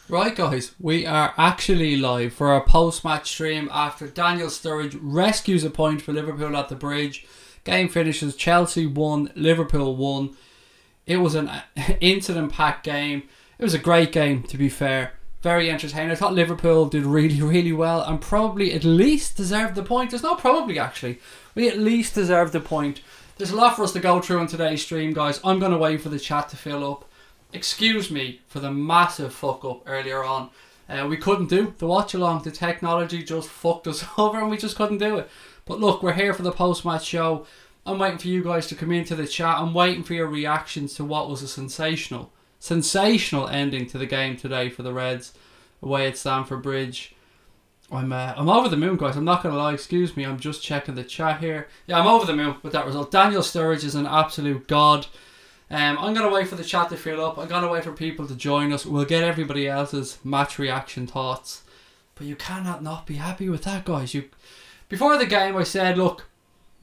Right guys, we are actually live for our post-match stream after Daniel Sturridge rescues a point for Liverpool at the bridge. Game finishes Chelsea 1, Liverpool 1. It was an incident-packed game. It was a great game, to be fair. Very entertaining. I thought Liverpool did really well and probably at least deserved the point. There's no probably actually. We at least deserved the point. There's a lot for us to go through in today's stream, guys. I'm going to wait for the chat to fill up. Excuse me for the massive fuck up earlier on. We couldn't do the watch along. The technology just fucked us over and we just couldn't do it. But look, we're here for the post-match show. I'm waiting for you guys to come into the chat. I'm waiting for your reactions to what was a sensational ending to the game today for the Reds away at Stamford Bridge. I'm over the moon, guys. I'm not going to lie. Excuse me. I'm just checking the chat here. Yeah, I'm over the moon with that result. Daniel Sturridge is an absolute god. I'm going to wait for the chat to fill up. I'm going to wait for people to join us. We'll get everybody else's match reaction thoughts. But you cannot not be happy with that, guys. Before the game, I said, look,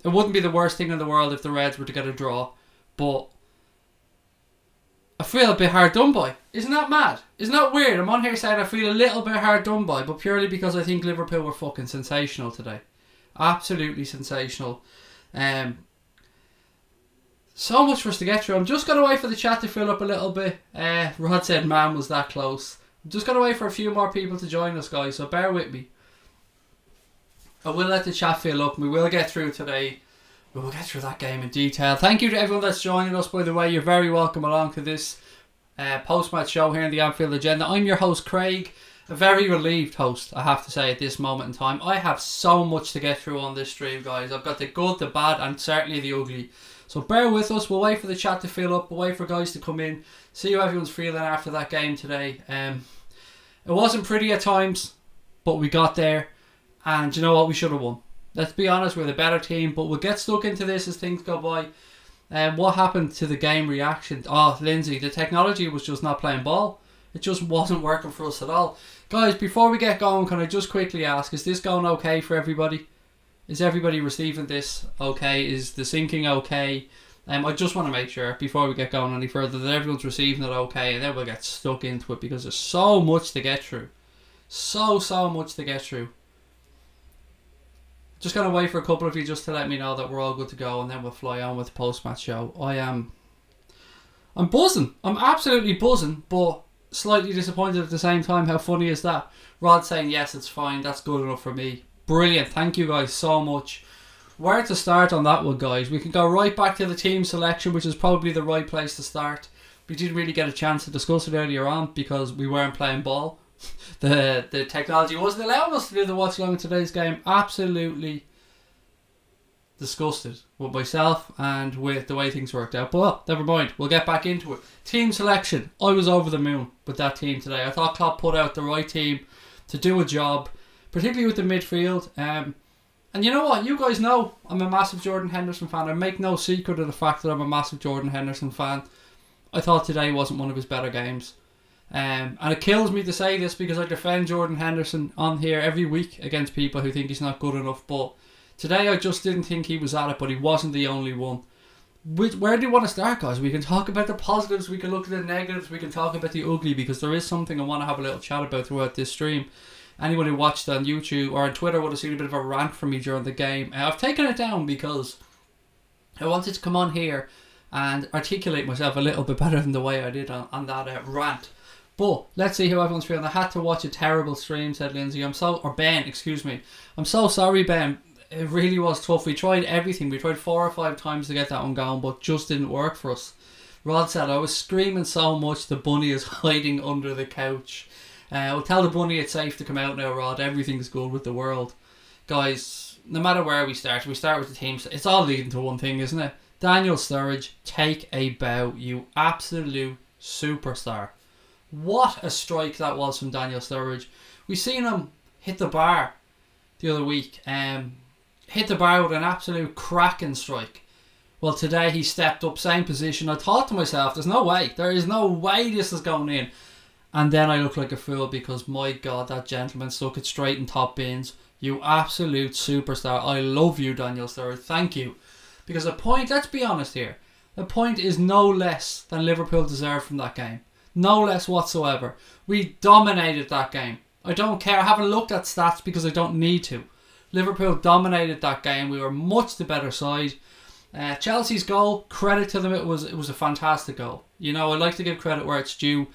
it wouldn't be the worst thing in the world if the Reds were to get a draw. But I feel a bit hard done by. Isn't that mad? Isn't that weird? I'm on here saying I feel a little bit hard done by, but purely because I think Liverpool were fucking sensational today. Absolutely sensational. So much for us to get through. I'm just going to wait for the chat to fill up a little bit. Rod said, man, was that close. I'm just going to wait for a few more people to join us, guys, so bear with me. I will let the chat fill up and we will get through today. We will get through that game in detail. Thank you to everyone that's joining us, by the way. You're very welcome along to this post-match show here in the Anfield Agenda. I'm your host, Craig. A very relieved host, I have to say, at this moment in time. I have so much to get through on this stream, guys. I've got the good, the bad, and certainly the ugly. So bear with us. We'll wait for the chat to fill up. We'll wait for guys to come in. See how everyone's feeling after that game today. It wasn't pretty at times, but we got there. And you know what? We should have won. Let's be honest, we're the better team. But we'll get stuck into this as things go by. What happened to the game reaction? Oh, Lindsay, the technology was just not playing ball. It just wasn't working for us at all. Guys, before we get going, can I just quickly ask, is this going okay for everybody? Is everybody receiving this okay? Is the syncing okay? I just want to make sure, before we get going any further, that everyone's receiving it okay, and then we'll get stuck into it, because there's so much to get through. So much to get through. Just going to wait for a couple of you just to let me know that we're all good to go, and then we'll fly on with the post-match show. I'm buzzing. I'm absolutely buzzing, but slightly disappointed at the same time. How funny is that? Rod saying, yes, it's fine. That's good enough for me. Brilliant. Thank you guys so much. Where to start on that one, guys? We can go right back to the team selection, which is probably the right place to start. We didn't really get a chance to discuss it earlier on because we weren't playing ball. The technology wasn't allowing us to do the watch along in today's game. Absolutely disgusted with myself and with the way things worked out. But never mind, we'll get back into it. Team selection. I was over the moon with that team today. I thought Klopp put out the right team to do a job, particularly with the midfield. And you know what? You guys know I'm a massive Jordan Henderson fan. I make no secret of the fact that I'm a massive Jordan Henderson fan. I thought today wasn't one of his better games. And it kills me to say this because I defend Jordan Henderson on here every week against people who think he's not good enough. But today I just didn't think he was at it, but he wasn't the only one. Where do you want to start, guys? We can talk about the positives, we can look at the negatives, we can talk about the ugly, because there is something I want to have a little chat about throughout this stream. Anyone who watched on YouTube or on Twitter would have seen a bit of a rant from me during the game. I've taken it down because I wanted to come on here and articulate myself a little bit better than the way I did on that rant. But let's see how everyone's feeling. I had to watch a terrible stream, said Lindsay. Ben, excuse me. I'm so sorry, Ben. It really was tough. We tried everything. We tried 4 or 5 times to get that one going, but just didn't work for us. Rod said, I was screaming so much the bunny is hiding under the couch. We'll tell the bunny it's safe to come out now, Rod. Everything's good with the world. Guys, no matter where we start with the team. It's all leading to one thing, isn't it? Daniel Sturridge, take a bow. You absolute superstar. What a strike that was from Daniel Sturridge. We seen him hit the bar the other week. Hit the bar with an absolute cracking strike. Well, today he stepped up, same position. I thought to myself, there's no way. There is no way this is going in. And then I look like a fool because, my God, that gentleman stuck it straight in top bins. You absolute superstar. I love you, Daniel Sturridge. Thank you. Because the point, let's be honest here, the point is no less than Liverpool deserved from that game. No less whatsoever. We dominated that game. I don't care. I haven't looked at stats because I don't need to. Liverpool dominated that game. We were much the better side. Chelsea's goal, credit to them, it was a fantastic goal. You know, I like to give credit where it's due.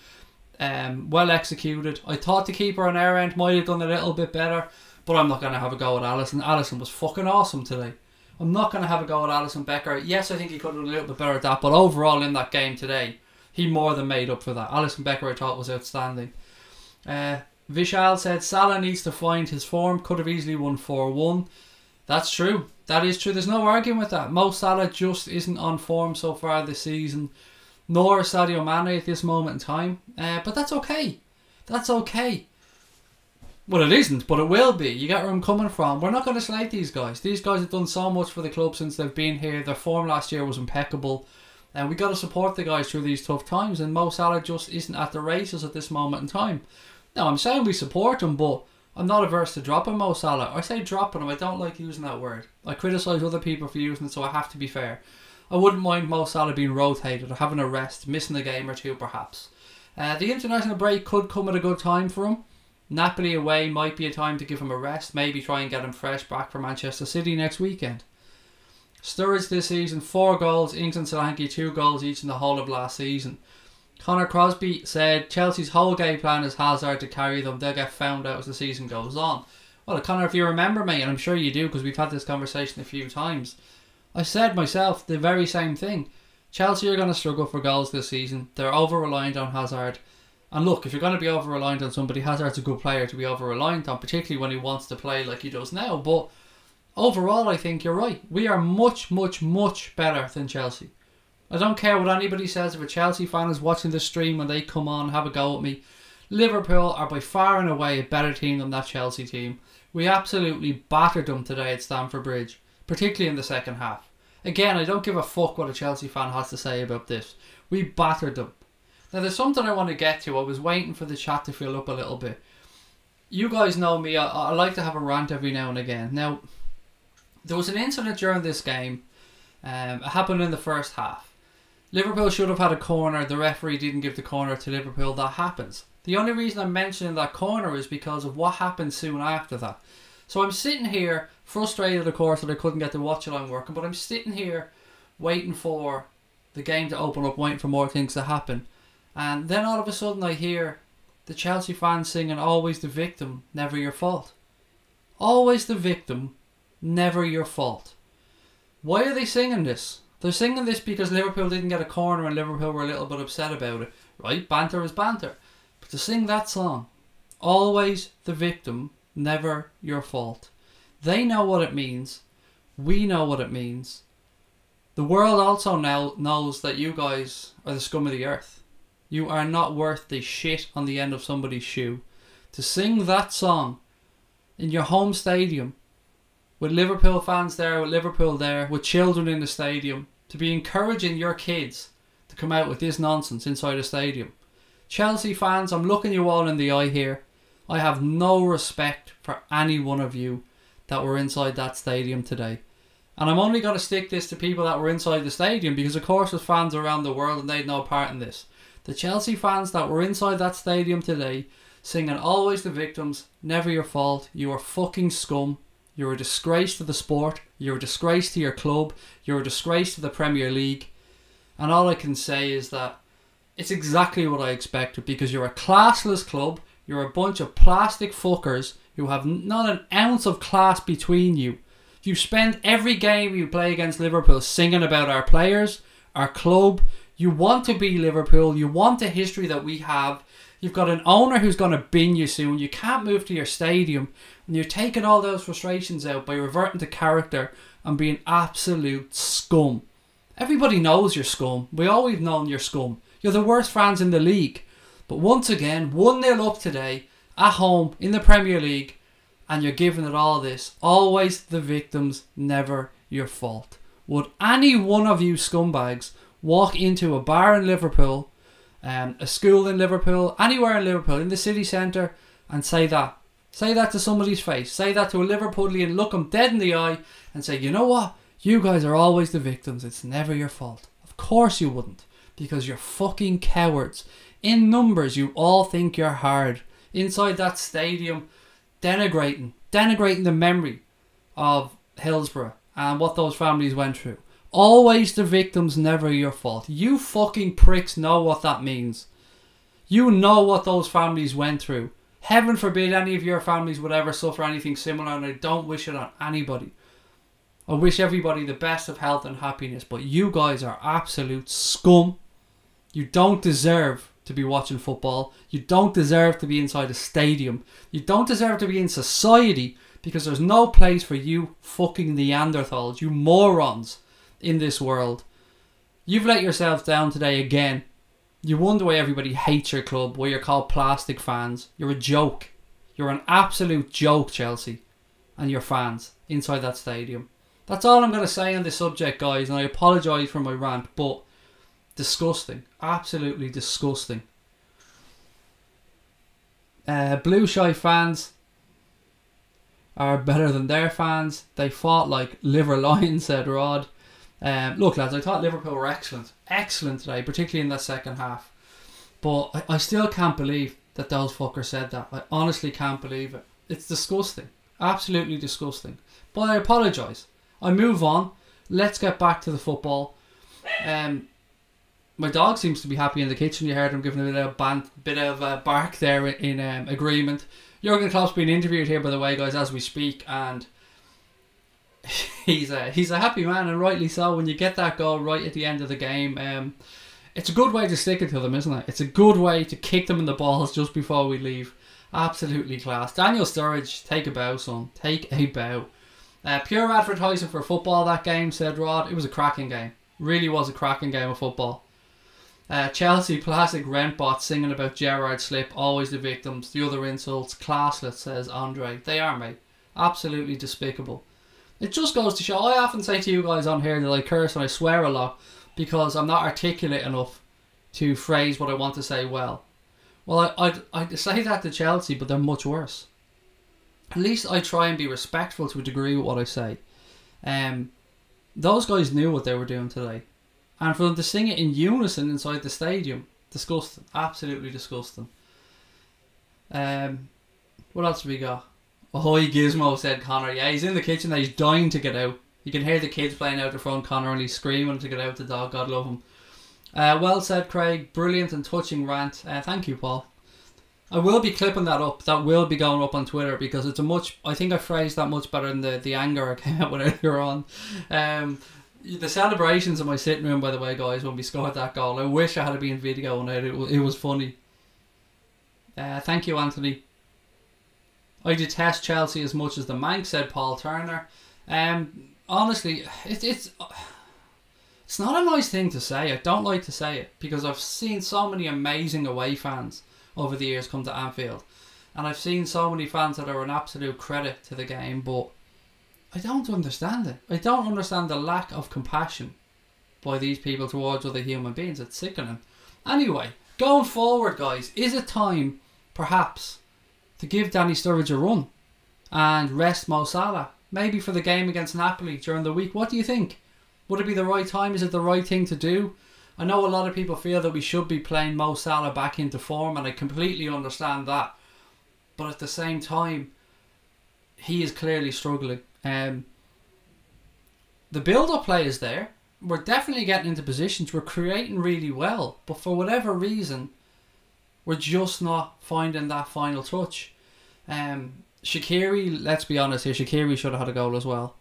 Well executed. I thought the keeper on our end might have done a little bit better, but I'm not going to have a go at Alisson. Alisson was fucking awesome today. I'm not going to have a go at Alisson Becker. Yes, I think he could have done a little bit better at that, but overall in that game today, he more than made up for that. Alisson Becker I thought was outstanding. Vishal said Salah needs to find his form. Could have easily won 4-1. That's true. That is true. There's no arguing with that. Mo Salah just isn't on form so far this season. Nor Sadio Mane at this moment in time. But that's okay. That's okay. Well, it isn't, but it will be. You get where I'm coming from. We're not going to slate these guys. These guys have done so much for the club since they've been here. Their form last year was impeccable. And we got to support the guys through these tough times. And Mo Salah just isn't at the races at this moment in time. Now, I'm saying we support him, but I'm not averse to dropping Mo Salah. I say dropping him. I don't like using that word. I criticise other people for using it, so I have to be fair. I wouldn't mind Mo Salah being rotated or having a rest, missing a game or two perhaps. The international break could come at a good time for him. Napoli away might be a time to give him a rest. Maybe try and get him fresh back for Manchester City next weekend. Sturridge this season, 4 goals. Ings and Solanke 2 goals each in the whole of last season. Connor Crosby said Chelsea's whole game plan is Hazard to carry them. They'll get found out as the season goes on. Well, Connor, if you remember me, and I'm sure you do because we've had this conversation a few times, I said myself the very same thing. Chelsea are going to struggle for goals this season. They're over-reliant on Hazard. And look, if you're going to be over-reliant on somebody, Hazard's a good player to be over-reliant on, particularly when he wants to play like he does now. But overall, I think you're right. We are much, much, much better than Chelsea. I don't care what anybody says. If a Chelsea fan is watching the stream and they come on, have a go at me. Liverpool are by far and away a better team than that Chelsea team. We absolutely battered them today at Stamford Bridge, particularly in the second half. Again, I don't give a fuck what a Chelsea fan has to say about this. We battered them. Now, there's something I want to get to. I was waiting for the chat to fill up a little bit. You guys know me. I like to have a rant every now and again. Now, there was an incident during this game. It happened in the first half. Liverpool should have had a corner. The referee didn't give the corner to Liverpool. That happens. The only reason I'm mentioning that corner is because of what happened soon after that. So I'm sitting here, frustrated of course that I couldn't get to watch it on working, but I'm sitting here waiting for the game to open up, waiting for more things to happen. And then all of a sudden I hear the Chelsea fans singing "Always the victim, never your fault." Always the victim, never your fault. Why are they singing this? They're singing this because Liverpool didn't get a corner and Liverpool were a little bit upset about it. Right? Banter is banter. But to sing that song, always the victim, never your fault. They know what it means. We know what it means. The world also now knows that you guys are the scum of the earth. You are not worth the shit on the end of somebody's shoe. To sing that song in your home stadium, with Liverpool fans there, with Liverpool there, with children in the stadium, to be encouraging your kids to come out with this nonsense inside a stadium. Chelsea fans, I'm looking you all in the eye here. I have no respect for any one of you that were inside that stadium today. And I'm only going to stick this to people that were inside the stadium because of course there's fans around the world and they had no part in this. The Chelsea fans that were inside that stadium today singing "Always the victims, never your fault," you are fucking scum. You're a disgrace to the sport. You're a disgrace to your club. You're a disgrace to the Premier League. And all I can say is that it's exactly what I expected because you're a classless club. You're a bunch of plastic fuckers who have not an ounce of class between you. You spend every game you play against Liverpool singing about our players, our club. You want to be Liverpool. You want the history that we have. You've got an owner who's going to bin you soon. You can't move to your stadium. And you're taking all those frustrations out by reverting to character and being absolute scum. Everybody knows you're scum. We always known you're scum. You're the worst fans in the league. But once again, 1-0 up today, at home, in the Premier League, and you're giving it all this. Always the victims, never your fault. Would any one of you scumbags walk into a bar in Liverpool, a school in Liverpool, anywhere in Liverpool, in the city centre, and say that? Say that to somebody's face. Say that to a Liverpoolian, look them dead in the eye and say, you know what? You guys are always the victims. It's never your fault. Of course you wouldn't. Because you're fucking cowards. In numbers, you all think you're hard. Inside that stadium, denigrating the memory of Hillsborough and what those families went through. Always the victims, never your fault. You fucking pricks know what that means. You know what those families went through. Heaven forbid any of your families would ever suffer anything similar, and I don't wish it on anybody. I wish everybody the best of health and happiness, but you guys are absolute scum. You don't deserve to be watching football. You don't deserve to be inside a stadium. You don't deserve to be in society, because there's no place for you fucking Neanderthals, you morons in this world. You've let yourselves down today again. You wonder why everybody hates your club, why you're called plastic fans. You're a joke. You're an absolute joke, Chelsea, and your fans inside that stadium. That's all I'm going to say on this subject, guys, and I apologise for my rant, but disgusting. Absolutely disgusting. Blue Shy fans are better than their fans. They fought like liver lions, said Rod. Look, lads, I thought Liverpool were excellent today, particularly in that second half. But I still can't believe that those fuckers said that. I honestly can't believe it. It's disgusting. Absolutely disgusting. But I apologise. I move on. Let's get back to the football. My dog seems to be happy in the kitchen. You heard him giving a bit of bark there in agreement. Jurgen Klopp's being interviewed here, by the way, guys, as we speak, and he's a happy man, and rightly so. When you get that goal right at the end of the game, it's a good way to stick it to them, isn't it? It's a good way to kick them in the balls just before we leave. Absolutely class. Daniel Sturridge, take a bow, son. Take a bow. Pure advertising for football, that game, said Rod. It was a cracking game. Really was a cracking game of football. Chelsea classic rentbot singing about Gerrard slip, always the victims, the other insults, classless, says Andre. They are, mate. Absolutely despicable. It just goes to show, I often say to you guys on here that I curse and I swear a lot because I'm not articulate enough to phrase what I want to say well. Well, I'd say that to Chelsea, but they're much worse. At least I try and be respectful to a degree with what I say. Those guys knew what they were doing today. And for them to sing it in unison inside the stadium, disgusting. Absolutely disgusting. What else have we got? Ahoy Gizmo, said Connor. Yeah, he's in the kitchen there. He's dying to get out. You can hear the kids playing out the front, Connor, and he's screaming to get out the dog. God love him. Well said, Craig. Brilliant and touching rant. Thank you, Paul. I will be clipping that up. That will be going up on Twitter because it's a much... I think I phrased that much better than the anger I came out with earlier on. The celebrations in my sitting room, by the way, guys, when we scored that goal. I wish I had been video on it. It was funny. Thank you, Anthony. I detest Chelsea as much as the Manx, said Paul Turner. Honestly, it's not a nice thing to say. I don't like to say it because I've seen so many amazing away fans over the years come to Anfield, and I've seen so many fans that are an absolute credit to the game, but I don't understand it. I don't understand the lack of compassion by these people towards other human beings. It's sickening. Anyway, going forward, guys, is it time, perhaps, to give Danny Sturridge a run and rest Mo Salah? Maybe for the game against Napoli during the week. What do you think? Would it be the right time? Is it the right thing to do? I know a lot of people feel that we should be playing Mo Salah back into form, and I completely understand that. But at the same time, he is clearly struggling. The build-up play is there. We're definitely getting into positions. We're creating really well. But for whatever reason, we're just not finding that final touch. Shaqiri, let's be honest here, Shaqiri should have had a goal as well.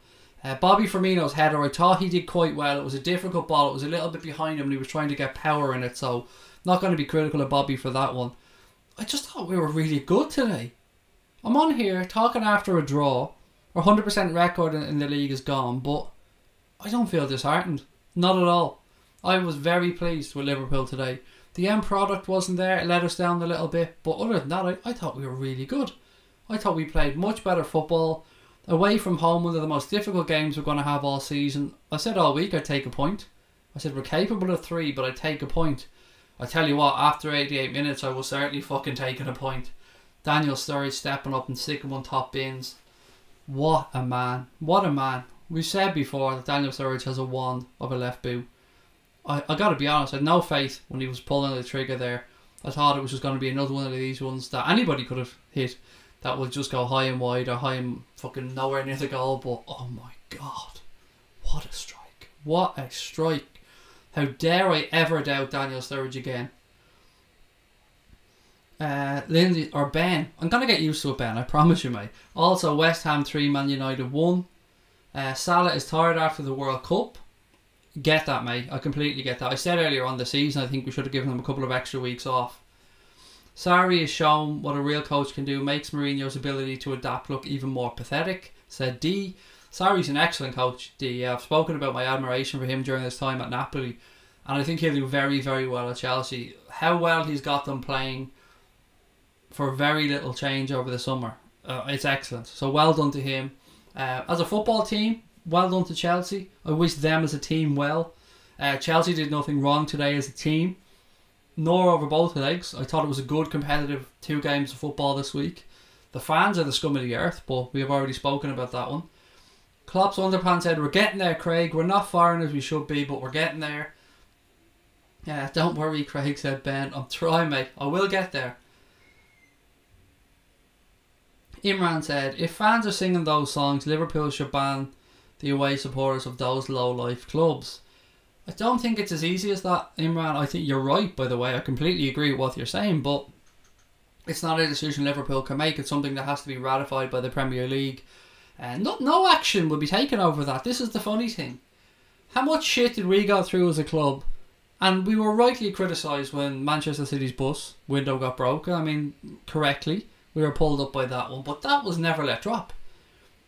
Bobby Firmino's header, I thought he did quite well. It was a difficult ball. It was a little bit behind him and he was trying to get power in it. So, not going to be critical of Bobby for that one. I just thought we were really good today. I'm on here talking after a draw. Our 100% record in the league is gone, but I don't feel disheartened. Not at all. I was very pleased with Liverpool today. The end product wasn't there. It let us down a little bit. But other than that, I thought we were really good. I thought we played much better football. Away from home, one of the most difficult games we're going to have all season. I said all week I'd take a point. I said we're capable of 3, but I'd take a point. I tell you what, after 88 minutes, I was certainly fucking taking a point. Daniel Sturridge stepping up and sticking one top bins. What a man. What a man. We've said before that Daniel Sturridge has a wand of a left boot. I got to be honest, I had no faith when he was pulling the trigger there. I thought it was just going to be another one of these ones that anybody could have hit, that will just go high and wide or high and fucking nowhere near the goal. But oh my god, what a strike. What a strike. How dare I ever doubt Daniel Sturridge again. Lindsay or Ben, I'm going to get used to it, Ben, I promise you, mate. Also, West Ham 3, Man United 1. Salah is tired after the World Cup. Get that, mate. I completely get that. I said earlier on the season, I think we should have given him a couple of extra weeks off. Sarri has shown what a real coach can do. Makes Mourinho's ability to adapt look even more pathetic, said D. Sarri's an excellent coach, D. I've spoken about my admiration for him during his time at Napoli, and I think he'll do very, very well at Chelsea. How well he's got them playing for very little change over the summer. It's excellent. So well done to him. As a football team, well done to Chelsea. I wish them as a team well. Chelsea did nothing wrong today as a team, nor over both legs. I thought it was a good competitive 2 games of football this week. The fans are the scum of the earth, but we have already spoken about that one. Klopp's underpants said, we're getting there, Craig. We're not firing as we should be, but we're getting there. Yeah, don't worry, Craig, said Ben. I'm trying, mate. I will get there. Imran said, if fans are singing those songs, Liverpool should ban the away supporters of those low-life clubs. I don't think it's as easy as that, Imran. I think you're right, by the way. I completely agree with what you're saying, but it's not a decision Liverpool can make. It's something that has to be ratified by the Premier League. And no action will be taken over that. This is the funny thing. How much shit did we go through as a club? And we were rightly criticised when Manchester City's bus window got broken. I mean, correctly. We were pulled up by that one, but that was never let drop.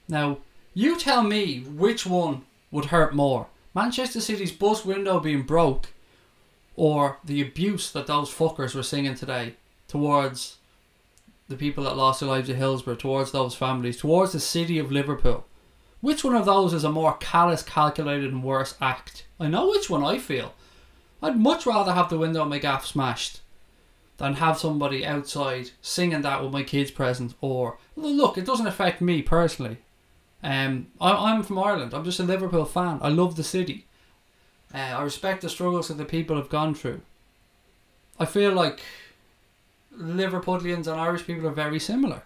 Now, you tell me which one would hurt more. Manchester City's bus window being broke, or the abuse that those fuckers were singing today towards the people that lost their lives at Hillsborough, towards those families, towards the city of Liverpool. Which one of those is a more callous, calculated and worse act? I know which one I feel. I'd much rather have the window of my gaff smashed than have somebody outside singing that with my kids present. Or, look, it doesn't affect me personally. I'm from Ireland. I'm just a Liverpool fan. I love the city. I respect the struggles that the people have gone through. I feel like Liverpudlians and Irish people are very similar.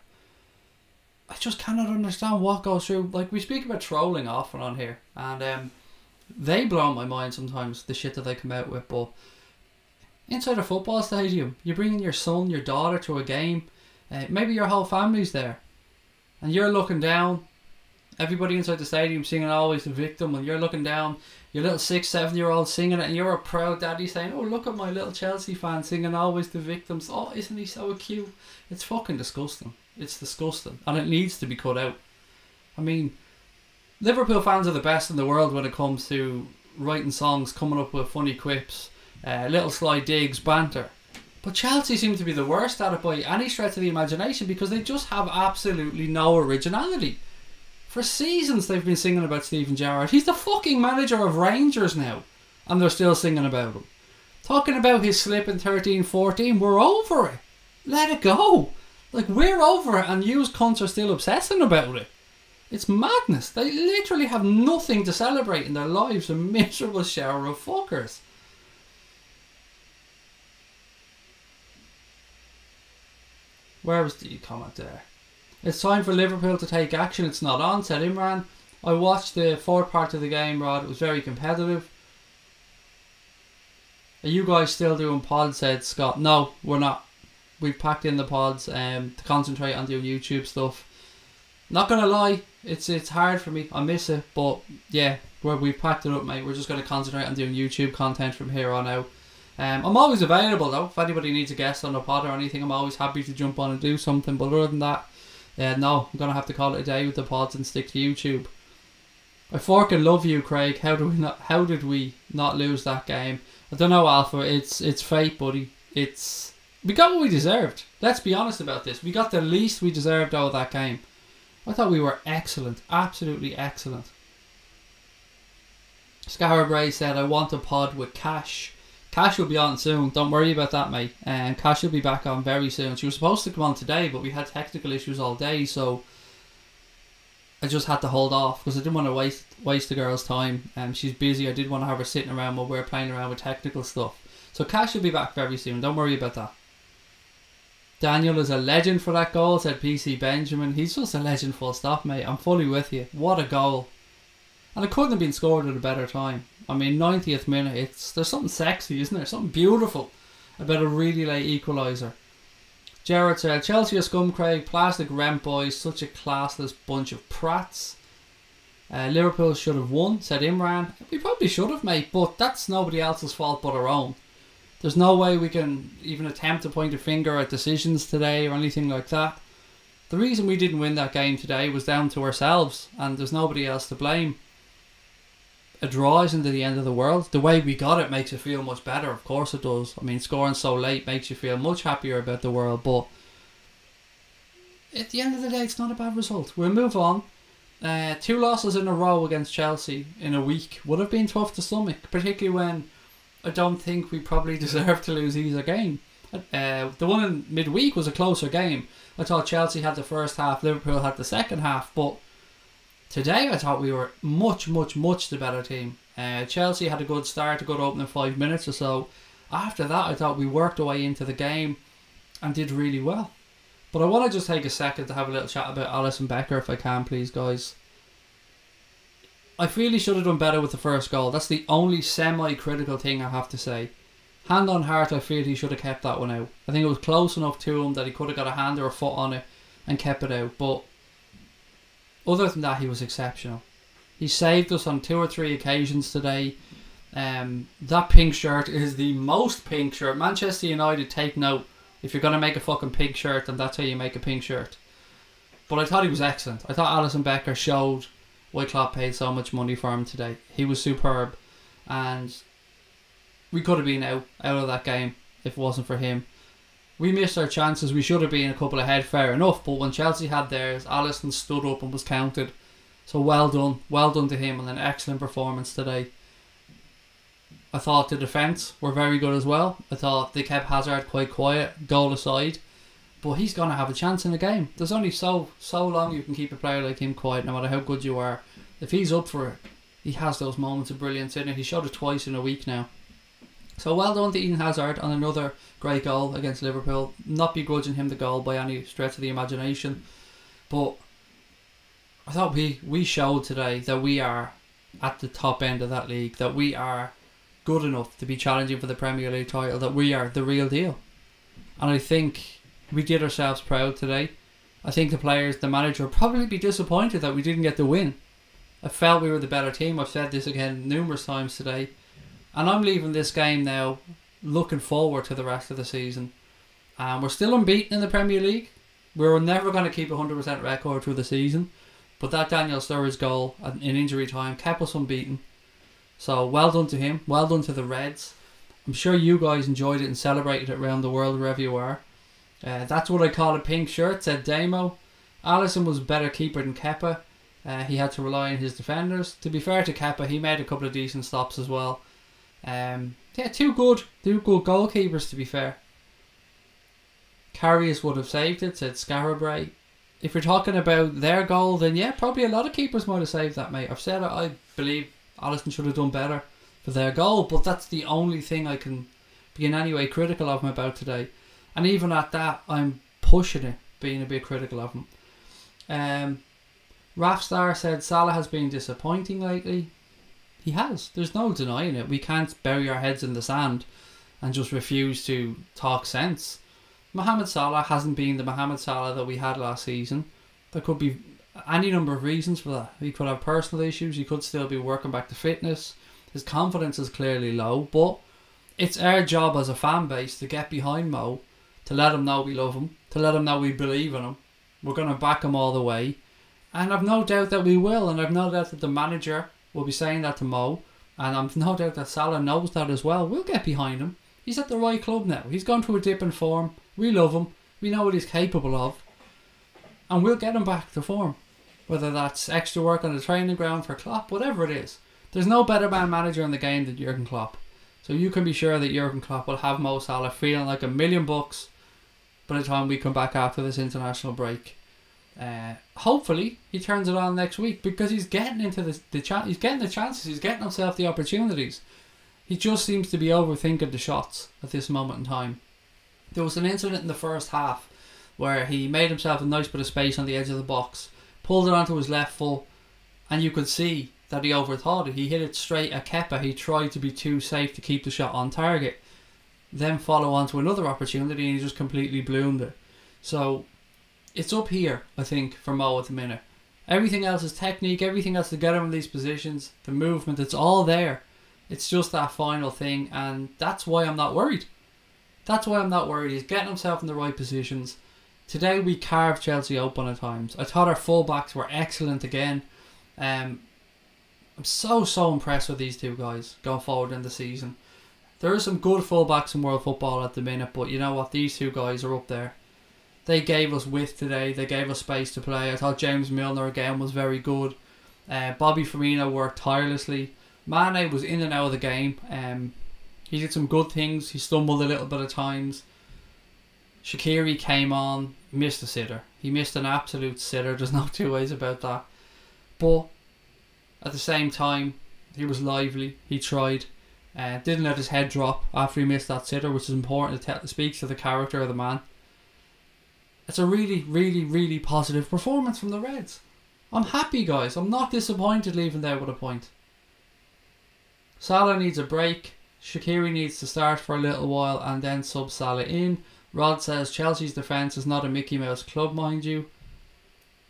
I just cannot understand what goes through. Like, we speak about trolling often on here, and they blow my mind sometimes, the shit that they come out with. But inside a football stadium, you bring in your son, your daughter to a game, maybe your whole family's there, and you're looking down, everybody inside the stadium singing Always the Victim, and you're looking down, your little 6-7-year-old singing it, and you're a proud daddy saying, oh, look at my little Chelsea fan singing Always the Victims. Oh, isn't he so cute? It's fucking disgusting. It's disgusting, and it needs to be cut out. I mean, Liverpool fans are the best in the world when it comes to writing songs, coming up with funny quips, little sly digs, banter. But Chelsea seem to be the worst at it by any stretch of the imagination, because they just have absolutely no originality. For seasons they've been singing about Steven Gerrard. He's the fucking manager of Rangers now, and they're still singing about him. Talking about his slip in 13-14, we're over it. Let it go. Like, we're over it, and yous cunts are still obsessing about it. It's madness. They literally have nothing to celebrate in their lives. A miserable shower of fuckers. Where was the comment there? It's time for Liverpool to take action. It's not on, said Imran. I watched the fourth part of the game, Rod. It was very competitive. Are you guys still doing pods, said Scott. No, we're not. We've packed in the pods to concentrate on doing YouTube stuff. Not gonna lie, it's hard for me. I miss it, but yeah, we've packed it up, mate. We're just gonna concentrate on doing YouTube content from here on out. I'm always available though. If anybody needs a guest on a pod or anything, I'm always happy to jump on and do something. But other than that, no, I'm gonna have to call it a day with the pods and stick to YouTube. I fucking love you, Craig. How did we not lose that game? I don't know, Alpha. It's fate, buddy. We got what we deserved. Let's be honest about this. We got the least we deserved out of that game. I thought we were excellent. Absolutely excellent. Scarabray said, I want a pod with Cash. Cash will be on soon. Don't worry about that, mate. And Cash will be back on very soon. She was supposed to come on today, but we had technical issues all day, so I just had to hold off because I didn't want to waste the girl's time. She's busy. I did want to have her sitting around while we're playing around with technical stuff. So Cash will be back very soon. Don't worry about that. Daniel is a legend for that goal, said PC Benjamin. He's just a legend, full stop, mate. I'm fully with you. What a goal. And it couldn't have been scored at a better time. I mean, 90th minute, there's something sexy, isn't there? Something beautiful about a really late equaliser. Gerard said, Chelsea are scumcraig, plastic rent boys, such a classless bunch of prats. Liverpool should have won, said Imran. We probably should have, mate, but that's nobody else's fault but our own. There's no way we can even attempt to point a finger at decisions today or anything like that. The reason we didn't win that game today was down to ourselves, and there's nobody else to blame. A draw isn't the end of the world. The way we got it makes it feel much better, of course it does. I mean, scoring so late makes you feel much happier about the world, but at the end of the day, it's not a bad result. We'll move on. 2 losses in a row against Chelsea in a week would have been tough to stomach, particularly when I don't think we probably deserved to lose either game. The one in midweek was a closer game. I thought Chelsea had the first half, Liverpool had the second half, but today I thought we were much the better team. Chelsea had a good start, a good opening 5 minutes or so. After that, I thought we worked our way into the game and did really well. But I want to just take a second to have a little chat about Alisson Becker, if I can, please, guys. I feel he should have done better with the first goal. That's the only semi-critical thing I have to say. Hand on heart, I feel he should have kept that one out. I think it was close enough to him that he could have got a hand or a foot on it and kept it out. But other than that, he was exceptional. He saved us on 2 or 3 occasions today. That pink shirt is the most pink shirt. Manchester United, take note. If you're going to make a fucking pink shirt, then that's how you make a pink shirt. But I thought he was excellent. I thought Alisson Becker showed why Klopp paid so much money for him today. He was superb. And we could have been out of that game if it wasn't for him. We missed our chances. We should have been a couple ahead, fair enough. But when Chelsea had theirs, Alisson stood up and was counted. So well done. Well done to him, and an excellent performance today. I thought the defence were very good as well. I thought they kept Hazard quite quiet, goal aside. But he's going to have a chance in the game. There's only so long you can keep a player like him quiet, no matter how good you are. If he's up for it, he has those moments of brilliance in it. He showed it twice in a week now. So well done to Eden Hazard on another great goal against Liverpool. Not begrudging him the goal by any stretch of the imagination. But I thought we showed today that we are at the top end of that league. That we are good enough to be challenging for the Premier League title. That we are the real deal. And I think we did ourselves proud today. I think the players, the manager, will probably be disappointed that we didn't get the win. I felt we were the better team. I've said this again numerous times today. And I'm leaving this game now looking forward to the rest of the season. We're still unbeaten in the Premier League. We're never going to keep a 100% record through the season. But that Daniel Sturridge goal in injury time kept us unbeaten. So well done to him. Well done to the Reds. I'm sure you guys enjoyed it and celebrated it around the world wherever you are. That's what I call a pink shirt, said Damo. Alisson was a better keeper than Kepa. He had to rely on his defenders. To be fair to Kepa, he made a couple of decent stops as well. Two good goalkeepers, to be fair. Karius would have saved it, said Scarabray. If you're talking about their goal, then yeah, probably a lot of keepers might have saved that, mate. I've said it, I believe Alisson should have done better for their goal, but that's the only thing I can be in any way critical of him about today. And even at that, I'm pushing it, being a bit critical of him. Rafstar said Salah has been disappointing lately. He has. There's no denying it. We can't bury our heads in the sand and just refuse to talk sense. Mohamed Salah hasn't been the Mohamed Salah that we had last season. There could be any number of reasons for that. He could have personal issues. He could still be working back to fitness. His confidence is clearly low. But it's our job as a fan base to get behind Mo, to let him know we love him, to let him know we believe in him. We're going to back him all the way. And I've no doubt that we will. And I've no doubt that the manager will be saying that to Mo. And I've no doubt that Salah knows that as well. We'll get behind him. He's at the right club now. He's gone through a dip in form. We love him. We know what he's capable of. And we'll get him back to form. Whether that's extra work on the training ground for Klopp, whatever it is. There's no better man manager in the game than Jurgen Klopp. So you can be sure that Jurgen Klopp will have Mo Salah feeling like $1 million by the time we come back after this international break. Hopefully he turns it on next week, because he's getting into he's getting the chances, he's getting himself the opportunities. He just seems to be overthinking the shots at this moment in time. There was an incident in the first half where he made himself a nice bit of space on the edge of the box, pulled it onto his left foot, and you could see that he overthought it. He hit it straight at Kepa. He tried to be too safe to keep the shot on target. Then follow on to another opportunity and he just completely bloomed it. So it's up here, I think, for Mo at the minute. Everything else is technique, everything else to get him in these positions, the movement, it's all there. It's just that final thing, and that's why I'm not worried. That's why I'm not worried. He's getting himself in the right positions. Today we carved Chelsea open at times. I thought our full-backs were excellent again. I'm so impressed with these two guys going forward in the season. There are some good full-backs in world football at the minute, but you know what? These two guys are up there. They gave us width today. They gave us space to play. I thought James Milner again was very good. Bobby Firmino worked tirelessly. Mane was in and out of the game. He did some good things. He stumbled a little bit at times. Shaqiri came on, missed a sitter. He missed an absolute sitter. There's no two ways about that. But at the same time, he was lively. He tried. Didn't let his head drop after he missed that sitter, which is important. It speaks to the character of the man. It's a really positive performance from the Reds. I'm happy, guys. I'm not disappointed leaving there with a point. Salah needs a break. Shaqiri needs to start for a little while and then sub Salah in. Rod says Chelsea's defence is not a Mickey Mouse club, mind you.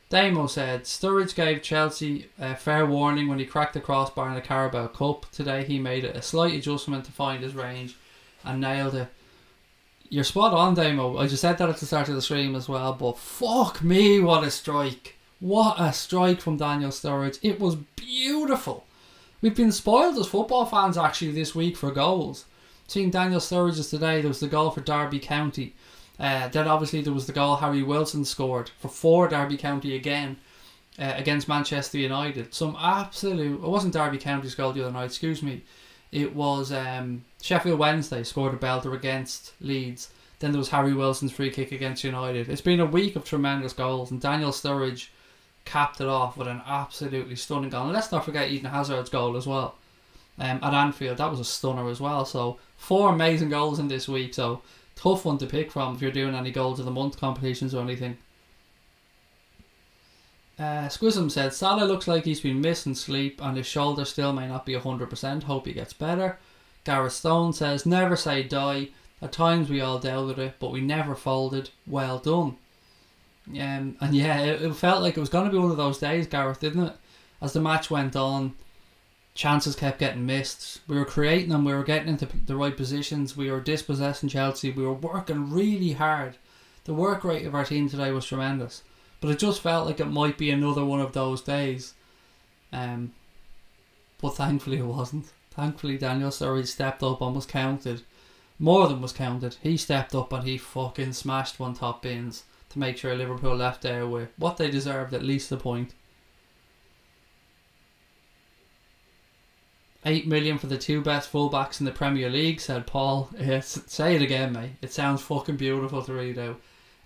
Damo said Sturridge gave Chelsea a fair warning when he cracked the crossbar in the Carabao Cup. Today he made it a slight adjustment to find his range and nailed it. You're spot on, Damo. I just said that at the start of the stream as well, but fuck me, what a strike. What a strike from Daniel Sturridge. It was beautiful. We've been spoiled as football fans actually this week for goals. Seeing Daniel Sturridge's today, there was the goal for Derby County. Then obviously there was the goal Harry Wilson scored for Derby County again against Manchester United. Some absolute... It wasn't Derby County's goal the other night, excuse me. It was Sheffield Wednesday scored a belter against Leeds. Then there was Harry Wilson's free kick against United. It's been a week of tremendous goals, and Daniel Sturridge capped it off with an absolutely stunning goal. And let's not forget Eden Hazard's goal as well at Anfield. That was a stunner as well. So 4 amazing goals in this week. So tough one to pick from if you're doing any goals of the month competitions or anything. Squism said Salah looks like he's been missing sleep and his shoulder still may not be 100%. Hope he gets better. Gareth Stone says never say die. At times we all doubted it, but we never folded. Well done. And yeah, it felt like it was going to be one of those days, Gareth, didn't it? As the match went on, chances kept getting missed. We were creating them, we were getting into the right positions, we were dispossessing Chelsea, we were working really hard. The work rate of our team today was tremendous, but it just felt like it might be another one of those days. But thankfully it wasn't. Thankfully Daniel Sturridge stepped up and was counted. More than was counted. He stepped up and he fucking smashed one top bins to make sure Liverpool left there with what they deserved, at least a point. 8 million for the 2 best fullbacks in the Premier League, said Paul. Say it again, mate. It sounds fucking beautiful to read out.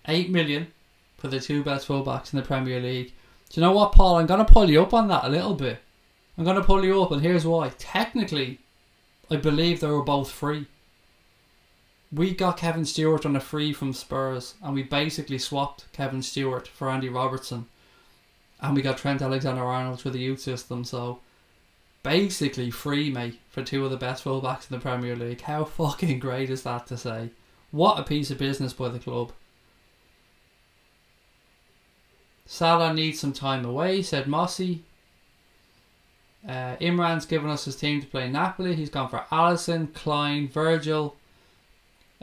8 million for the 2 best fullbacks in the Premier League. Do you know what, Paul? I'm going to pull you up on that a little bit. I'm going to pull you up, and here's why. Technically, I believe they were both free. We got Kevin Stewart on a free from Spurs, and we basically swapped Kevin Stewart for Andy Robertson, and we got Trent Alexander-Arnold for the youth system. So basically free, mate, for 2 of the best fullbacks in the Premier League. How fucking great is that to say? What a piece of business by the club. Salah needs some time away, said Mossy. Imran's given us his team to play Napoli. He's gone for Alisson, Klein, Virgil,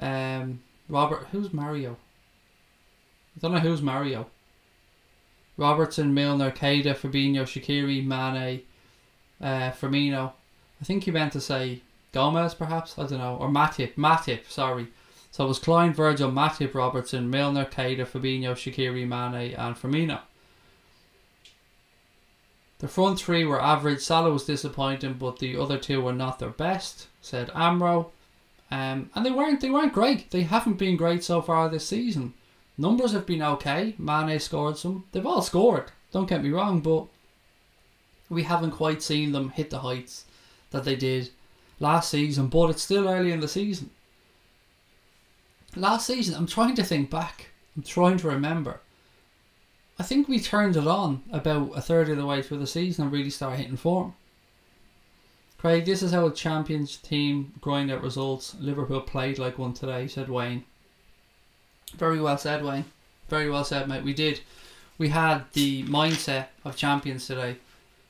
Robert. Who's Mario? I don't know who's Mario. Robertson, Milner, Keita, Fabinho, Shaqiri, Mane, Firmino. I think he meant to say Gomez, perhaps. I don't know. Or Matip, sorry. So it was Klein, Virgil, Matip, Robertson, Milner, Keita, Fabinho, Shaqiri, Mane and Firmino. The front 3 were average. Salah was disappointing, but the other 2 were not their best, said Amro. And they weren't great. They haven't been great so far this season. Numbers have been okay. Mane scored some. They've all scored, don't get me wrong, but we haven't quite seen them hit the heights that they did last season. But it's still early in the season. Last season, I'm trying to think back. I'm trying to remember. I think we turned it on about a third of the way through the season and really started hitting form. Craig, this is how a champions team grind out results. Liverpool played like one today, said Wayne. Very well said, Wayne. Very well said, mate. We did. We had the mindset of champions today.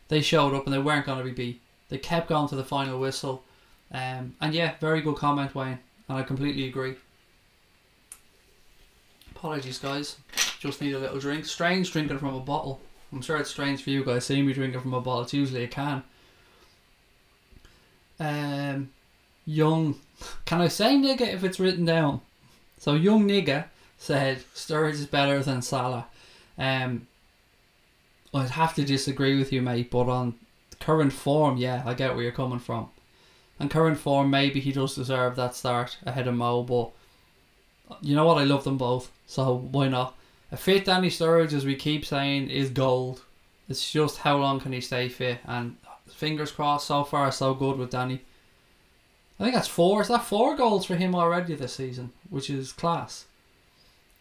They showed up and they weren't going to be beat. They kept going to the final whistle. And yeah, very good comment, Wayne. And I completely agree. Apologies, guys. Just need a little drink. Strange drinking from a bottle. I'm sure it's strange for you guys seeing me drinking from a bottle. It's usually a can. Young, can I say nigga if it's written down? So young nigga said Sturridge is better than Salah. I'd have to disagree with you, mate, but on current form, yeah, I get where you're coming from. On current form, maybe he does deserve that start ahead of Mo, but you know what, I love them both, so why not? A fit Danny Sturridge, as we keep saying, is gold. It's just how long can he stay fit, and fingers crossed, so far so good with Danny. I think that's 4. Is that 4 goals for him already this season, which is class.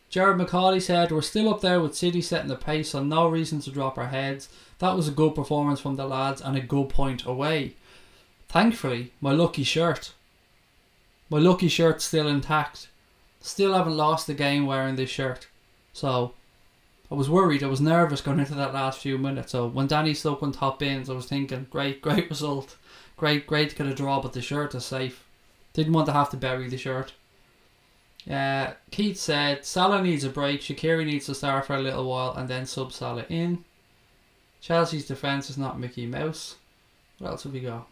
Jared McCauley said, we're still up there with City setting the pace, so no reason to drop our heads. That was a good performance from the lads and a good point away. Thankfully, my lucky shirt's still intact. Still haven't lost the game wearing this shirt. So, I was worried, I was nervous going into that last few minutes. So, when Danny stuck on top bins, I was thinking, great result. Great to get a draw, but the shirt is safe. Didn't want to have to bury the shirt. Keith said, Salah needs a break. Shaqiri needs to start for a little while and then sub Salah in. Chelsea's defence is not Mickey Mouse. What else have we got?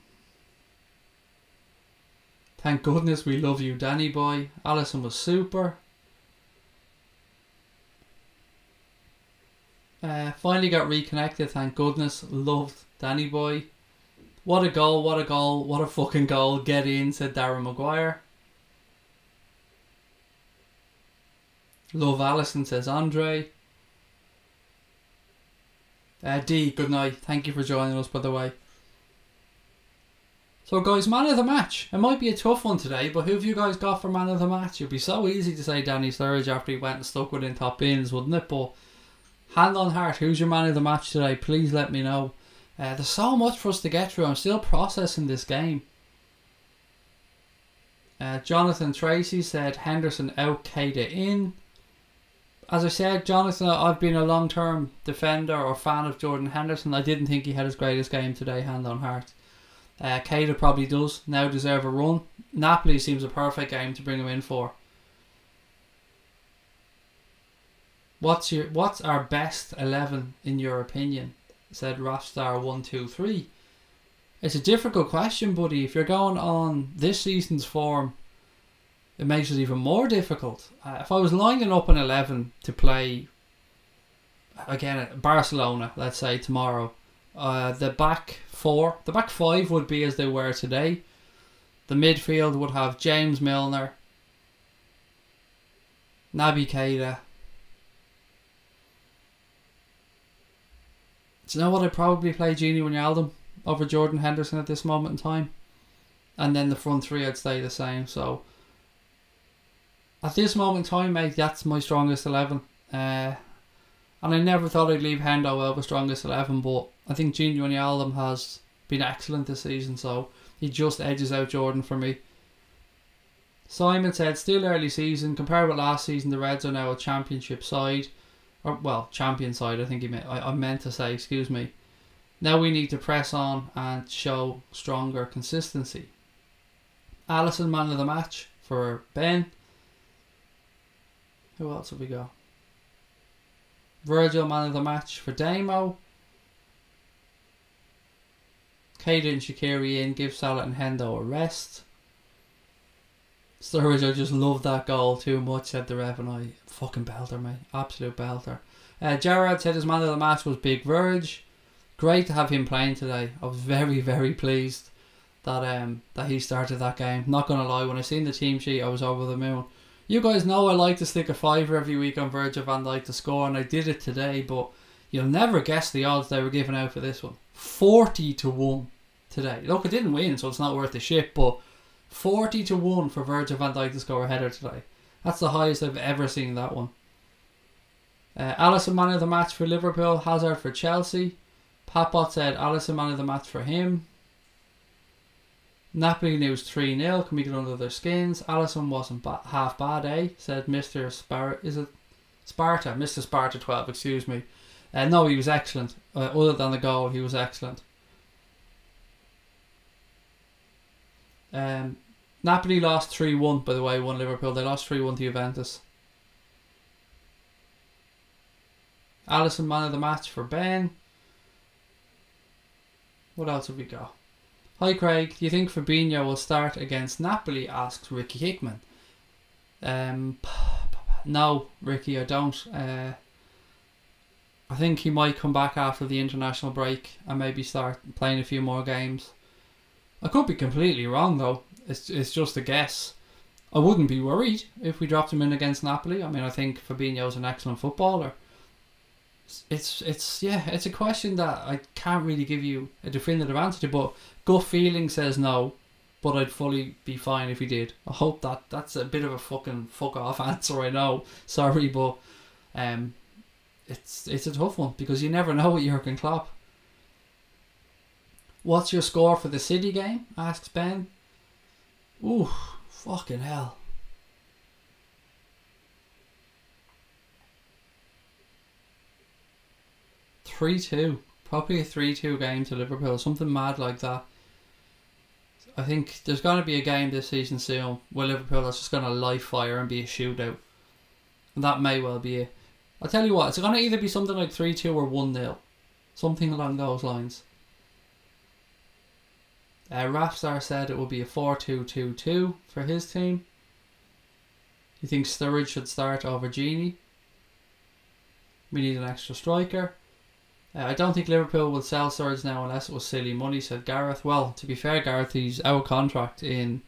Thank goodness we love you, Danny boy. Alisson was super. Finally got reconnected, thank goodness. Loved Danny boy. What a goal, what a goal, what a fucking goal. Get in, said Darren Maguire. Love Alisson, says Andre. D, good night. Thank you for joining us, by the way. So guys, man of the match. It might be a tough one today, but who have you guys got for man of the match? It'd be so easy to say Danny Sturridge after he went and stuck within top bins, wouldn't it? But hand on heart, who's your man of the match today? Please let me know. There's so much for us to get through. I'm still processing this game. Jonathan Tracy said Henderson out, Keita in. As I said, Jonathan, I've been a long-term defender or fan of Jordan Henderson. I didn't think he had his greatest game today, hand on heart. Keita probably does now deserve a run. Napoli seems a perfect game to bring him in for. What's our best 11 in your opinion? Said Rafstar123. It's a difficult question, buddy. If you're going on this season's form, it makes it even more difficult. If I was lining up an 11 to play again Barcelona, let's say tomorrow, the back 4, the back 5 would be as they were today. The midfield would have James Milner, Naby Keita. Do you know what? I'd probably play Gini Wijnaldum over Jordan Henderson at this moment in time. And then the front 3 I'd stay the same. So at this moment in time, mate, that's my strongest 11. And I never thought I'd leave Hendo out with strongest 11, but I think Gini Wijnaldum has been excellent this season, so he just edges out Jordan for me. Simon said, still early season. Compared with last season, the Reds are now a championship side. Or, well, champion side, I think I meant to say, excuse me. Now we need to press on and show stronger consistency. Alisson, man of the match for Ben. Who else have we got? Virgil, man of the match for Damo. Keita and Shaqiri in, give Salah and Hendo a rest. Sturridge, I just love that goal too much, said the ref, and I fucking belter, mate. Absolute belter. Gerard said his man of the match was Big Verge. Great to have him playing today. I was very, very pleased that he started that game. Not gonna lie, when I seen the team sheet, I was over the moon. You guys know I like to stick a fiver every week on Virgil van Dijk to score, and I did it today, but you'll never guess the odds they were giving out for this one. 40 to 1 today. Look, it didn't win, so it's not worth the shit, but 40 to 1 for Virgil van Dijk to score a header today. That's the highest I've ever seen that one. Alisson man of the match for Liverpool, Hazard for Chelsea. Patbot said Alisson man of the match for him. Napoli news 3-0. Can we get under their skins? Alisson wasn't half bad, eh? Said Mr. Sparta. Is it Sparta? Mr. Sparta 12, excuse me. No, he was excellent. Other than the goal, he was excellent. Napoli lost 3-1, by the way, won Liverpool. They lost 3-1 to Juventus. Alisson man of the match for Ben. What else have we got? Hi Craig, do you think Fabinho will start against Napoli? Asks Ricky Hickman. No, Ricky, I don't. I think he might come back after the international break and maybe start playing a few more games. I could be completely wrong though. It's just a guess. I wouldn't be worried if we dropped him in against Napoli. I mean, I think Fabinho's an excellent footballer. It's a question that I can't really give you a definitive answer to, but gut feeling says no, but I'd fully be fine if he did. I hope that's a bit of a fucking fuck off answer, I know. Sorry, but it's a tough one because you never know with Jurgen Klopp. What's your score for the City game? Asks Ben. Ooh, fucking hell. 3-2. Probably a 3-2 game to Liverpool. Something mad like that. I think there's going to be a game this season soon where Liverpool is just going to light fire and be a shootout. And that may well be it. I'll tell you what, it's going to either be something like 3-2 or 1-0. Something along those lines. Rafstar said it will be a 4-2-2-2 for his team. He thinks Sturridge should start over Gini. We need an extra striker. I don't think Liverpool will sell Sturridge now unless it was silly money, said Gareth. Well, to be fair, Gareth, he's out of contract in,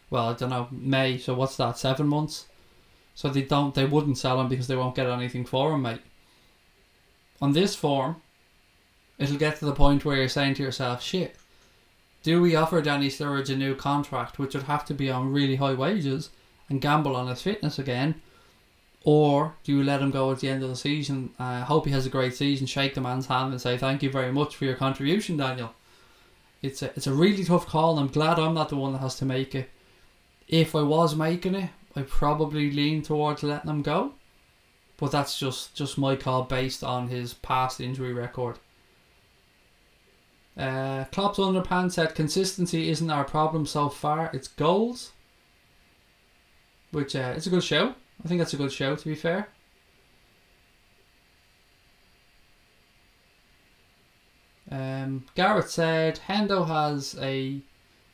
well, I don't know, May. So what's that, 7 months? So they wouldn't sell him because they won't get anything for him, mate. On this form, it'll get to the point where you're saying to yourself, shit, do we offer Danny Sturridge a new contract, which would have to be on really high wages, and gamble on his fitness again? Or do you let him go at the end of the season? I hope he has a great season, shake the man's hand and say thank you very much for your contribution, Daniel. It's a really tough call, and I'm glad I'm not the one that has to make it. If I was making it, I'd probably lean towards letting him go. But that's just my call based on his past injury record. Klopp's Underpants said consistency isn't our problem so far, it's goals. Which it's a good show. I think that's a good show, to be fair. Garrett said Hendo has a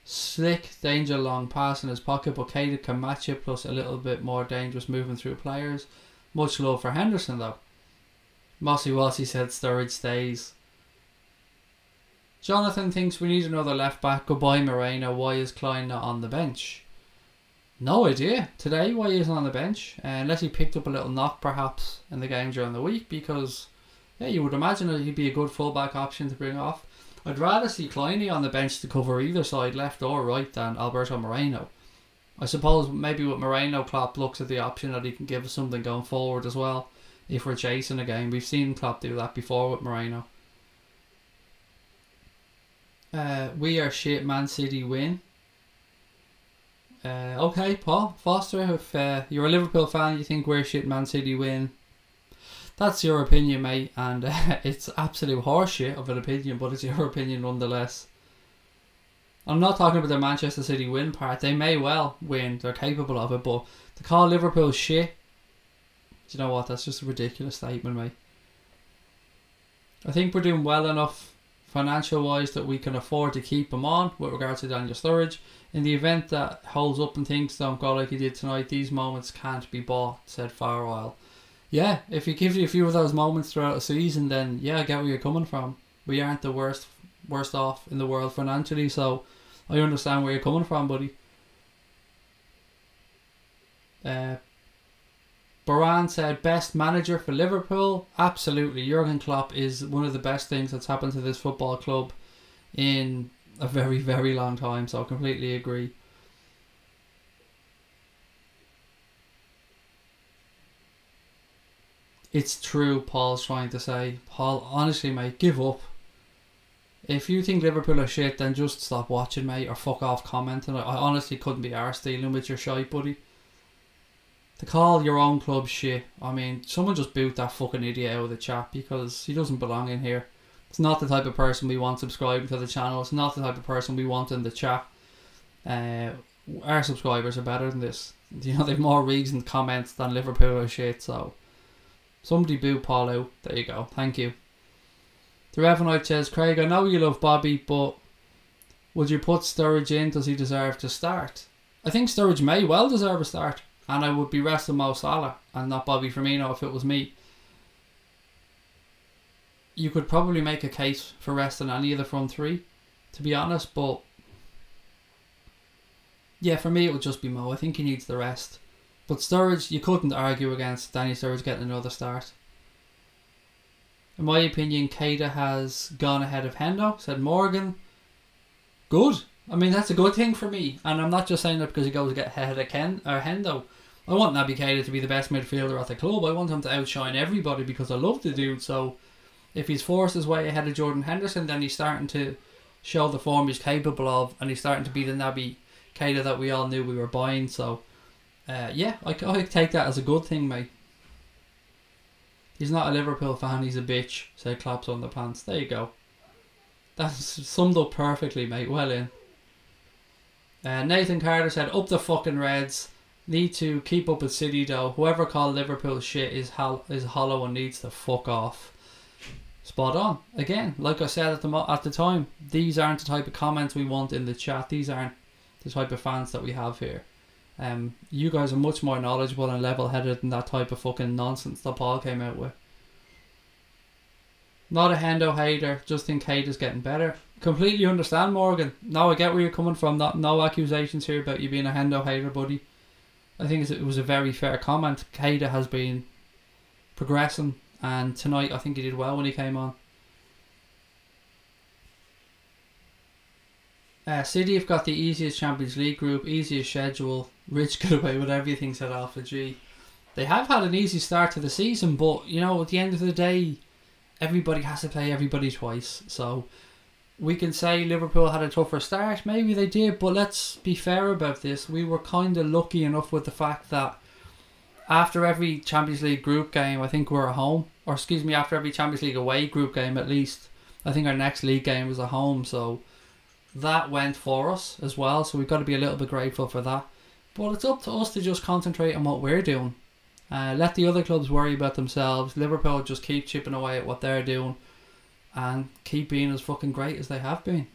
slick danger long pass in his pocket, but Caden can match it, plus a little bit more dangerous moving through players. Much love for Henderson though. Mossy Wossy said Sturridge stays. Jonathan thinks we need another left back. Goodbye Moreno. Why is Klein not on the bench? No idea today why he isn't on the bench, unless he picked up a little knock perhaps in the game during the week, because yeah, you would imagine that he'd be a good fullback option to bring off. I'd rather see Kleiny on the bench to cover either side, left or right, than Alberto Moreno. I suppose maybe with Moreno, Klopp looks at the option that he can give us something going forward as well if we're chasing a game. We've seen Klopp do that before with Moreno. We are shit, Man City win. Okay, Paul Foster, if you're a Liverpool fan, you think we're shit, Man City win. That's your opinion, mate, and it's absolute horseshit of an opinion, but it's your opinion nonetheless. I'm not talking about the Manchester City win part. They may well win, they're capable of it, but to call Liverpool shit, do you know what, that's just a ridiculous statement, mate. I think we're doing well enough financial wise that we can afford to keep him on with regards to Daniel Sturridge. In the event that holds up and things don't go like he did tonight, these moments can't be bought, said Farwell. Yeah, if he gives you a few of those moments throughout a season, then yeah, I get where you're coming from. We aren't the worst off in the world financially, so I understand where you're coming from, buddy. Baran said best manager for Liverpool. Absolutely, Jurgen Klopp is one of the best things that's happened to this football club in a very, very long time, so I completely agree. It's true, Paul's trying to say. Paul, honestly, mate, give up. If you think Liverpool are shit, then just stop watching, mate, or fuck off commenting. I honestly couldn't be arsed dealing with your shite, buddy. To call your own club shit, I mean, someone just boot that fucking idiot out of the chat, because he doesn't belong in here. It's not the type of person we want subscribing to the channel. It's not the type of person we want in the chat. Our subscribers are better than this. You know, they've more reads and comments than Liverpool are shit, so somebody boot Paul out. There you go. Thank you. The Revenite says, Craig, I know you love Bobby, but would you put Sturridge in? Does he deserve to start? I think Sturridge may well deserve a start, and I would be resting Mo Salah and not Bobby Firmino if it was me. You could probably make a case for resting any of the front three, to be honest, but yeah, for me it would just be Mo. I think he needs the rest. But Sturridge, you couldn't argue against Danny Sturridge getting another start. In my opinion, Keita has gone ahead of Hendo, said Morgan. Good. I mean, that's a good thing for me. And I'm not just saying that because he goes to get ahead of Hendo. I want Naby Keita to be the best midfielder at the club. I want him to outshine everybody because I love the dude. So if he's forced his way ahead of Jordan Henderson, then he's starting to show the form he's capable of. And he's starting to be the Naby Keita that we all knew we were buying. So yeah, I take that as a good thing, mate. He's not a Liverpool fan, he's a bitch, said Claps on the Pants. There you go. That's summed up perfectly, mate. Well in. Nathan Carter said, up the fucking Reds. Need to keep up with City though. Whoever called Liverpool shit is hollow and needs to fuck off. Spot on. Again, like I said at the time, these aren't the type of comments we want in the chat. These aren't the type of fans that we have here. You guys are much more knowledgeable and level-headed than that type of fucking nonsense that Paul came out with. Not a Hendo hater, just think Keita's getting better. Completely understand, Morgan. No, I get where you're coming from. No accusations here about you being a Hendo hater, buddy. I think it was a very fair comment. Keita has been progressing, and tonight I think he did well when he came on. City have got the easiest Champions League group, easiest schedule. Rich got away with everything, said Alpha G. They have had an easy start to the season, but you know, at the end of the day, everybody has to play everybody twice. So we can say Liverpool had a tougher start. Maybe they did, but let's be fair about this. We were kind of lucky enough with the fact that after every Champions League group game, I think we're at home. Or excuse me, after every Champions League away group game at least, I think our next league game was at home. So that went for us as well. So we've got to be a little bit grateful for that. But it's up to us to just concentrate on what we're doing. Let the other clubs worry about themselves. Liverpool just keep chipping away at what they're doing and keep being as fucking great as they have been.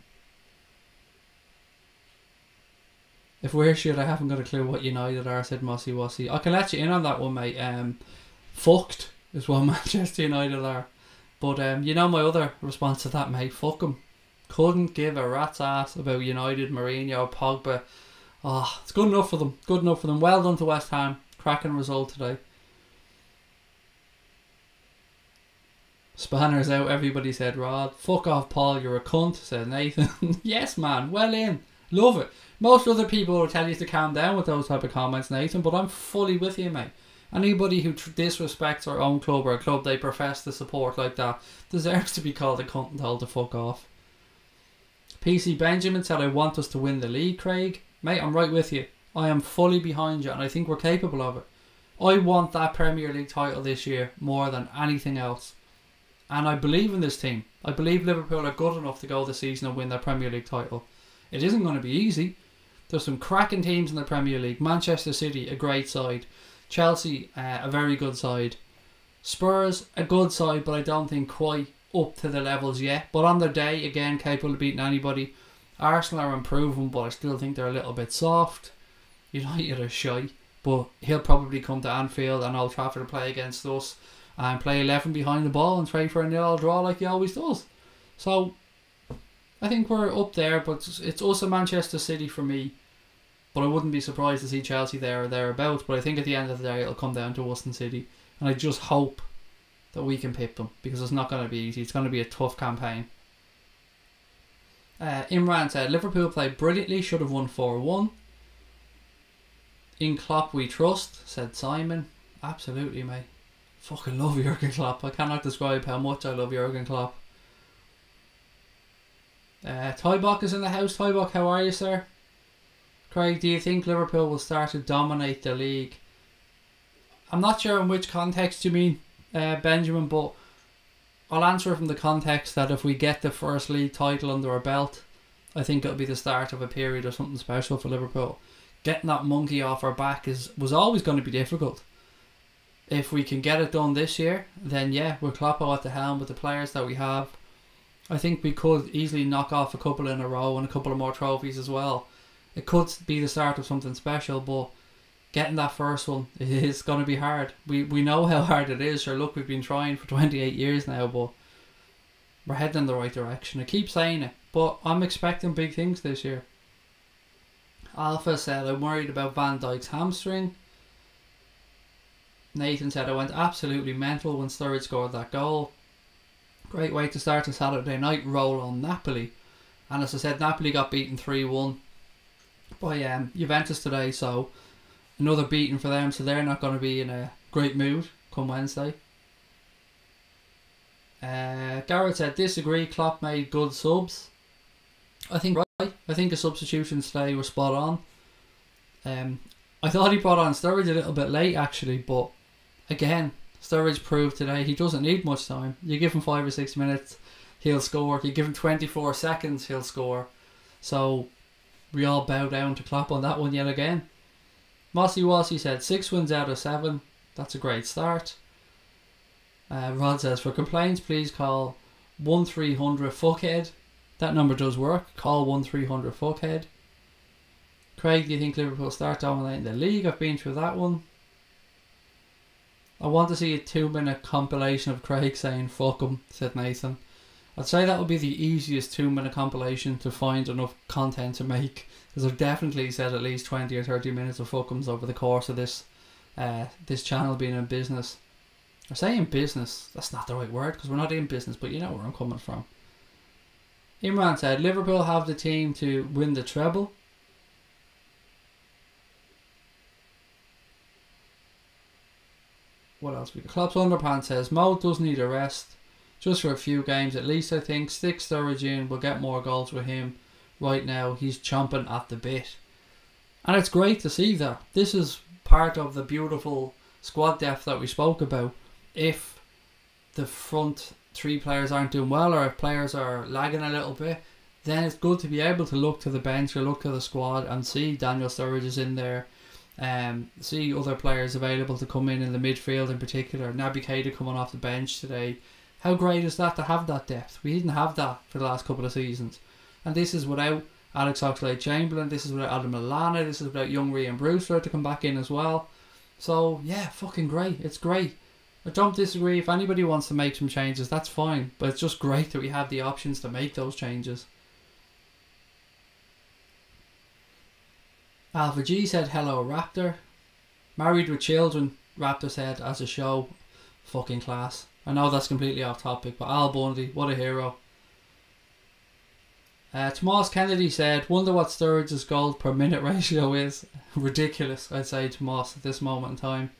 If we're shit, I haven't got a clue what United are, said Mossy Wossy. I can let you in on that one, mate. Fucked is what Manchester United are. But you know my other response to that, mate. Fuck them. Couldn't give a rat's ass about United, Mourinho, Pogba. Oh, it's good enough for them. Good enough for them. Well done to West Ham. Cracking result today. Spanners out, everybody said Rod. Fuck off, Paul, you're a cunt, said Nathan. Yes, man, well in. Love it. Most other people will tell you to calm down with those type of comments, Nathan, but I'm fully with you, mate. Anybody who disrespects our own club or a club they profess to support like that deserves to be called a cunt and told to fuck off. PC Benjamin said, I want us to win the league, Craig. Mate, I'm right with you. I am fully behind you and I think we're capable of it. I want that Premier League title this year more than anything else. And I believe in this team. I believe Liverpool are good enough to go this season and win their Premier League title. It isn't going to be easy. There's some cracking teams in the Premier League. Manchester City, a great side. Chelsea, a very good side. Spurs, a good side, but I don't think quite up to the levels yet. But on their day, again, capable of beating anybody. Arsenal are improving, but I still think they're a little bit soft. United are shy, but he'll probably come to Anfield and Old Trafford to play against us and play 11 behind the ball and try for a 0-0 draw like he always does. So I think we're up there, but it's also Manchester City for me. But I wouldn't be surprised to see Chelsea there or thereabouts. But I think at the end of the day it'll come down to us and City, and I just hope that we can pip them, because it's not going to be easy. It's going to be a tough campaign. Imran said, Liverpool played brilliantly, should have won 4-1. In Klopp we trust, said Simon. Absolutely, mate. fucking love Jurgen Klopp. I cannot describe how much I love Jurgen Klopp. Tybok is in the house. Tybok, how are you, sir? Craig, do you think Liverpool will start to dominate the league? I'm not sure in which context you mean, Benjamin, but I'll answer from the context that if we get the first league title under our belt, I think it'll be the start of a period of something special for Liverpool. Getting that monkey off our back was always going to be difficult. If we can get it done this year, then yeah, we're Kloppo at the helm with the players that we have. I think we could easily knock off a couple in a row and a couple of more trophies as well. It could be the start of something special, but getting that first one is going to be hard. We know how hard it is. Sure, look, we've been trying for 28 years now, but we're heading in the right direction. I keep saying it, but I'm expecting big things this year. Alpha said, I'm worried about Van Dijk's hamstring. Nathan said, I went absolutely mental when Sturridge scored that goal. Great way to start a Saturday night roll on Napoli. And as I said, Napoli got beaten 3-1 by Juventus today, so another beating for them, so they're not going to be in a great mood come Wednesday. Garrett said, disagree, Klopp made good subs. I think right. I think the substitutions today were spot on. I thought he brought on Sturridge a little bit late actually, but again, Sturridge proved today he doesn't need much time. You give him 5 or 6 minutes, he'll score. You give him 24 seconds, he'll score. So we all bow down to Klopp on that one yet again. Mossy Wassy said 6 wins out of 7. That's a great start. Rod says, for complaints please call 1300 fuckhead. That number does work. Call 1300 fuckhead. Craig, do you think Liverpool start dominating the league? I've been through that one. I want to see a 2-minute compilation of Craig saying fuck him, said Nathan. I'd say that would be the easiest 2-minute compilation to find enough content to make, because I've definitely said at least 20 or 30 minutes of fuckums over the course of this channel being in business. I say in business, that's not the right word because we're not in business, but you know where I'm coming from. Imran said, Liverpool have the team to win the treble. What else we got? Klopp's Underpants says, Mo does need a rest. Just for a few games at least, I think. Stick Sturridge in, we'll get more goals with him. Right now, he's chomping at the bit. And it's great to see that. This is part of the beautiful squad depth that we spoke about. If the front 3 players aren't doing well, or if players are lagging a little bit, then it's good to be able to look to the bench or look to the squad and see Daniel Sturridge is in there. See other players available to come in the midfield in particular. Naby Keita coming off the bench today. How great is that to have that depth? We didn't have that for the last couple of seasons. And this is without Alex Oxlade-Chamberlain, this is without Adam Lallana, this is without young Ryan Brewster to come back in as well. So yeah, fucking great. It's great. I don't disagree. If anybody wants to make some changes, that's fine. But it's just great that we have the options to make those changes. Alpha G said, hello Raptor. Married with Children, Raptor said, as a show, fucking class. I know that's completely off topic, but Al Bundy, what a hero. Tomas Kennedy said, wonder what Sturridge's goal per minute ratio is. Ridiculous, I'd say, Tomas, at this moment in time.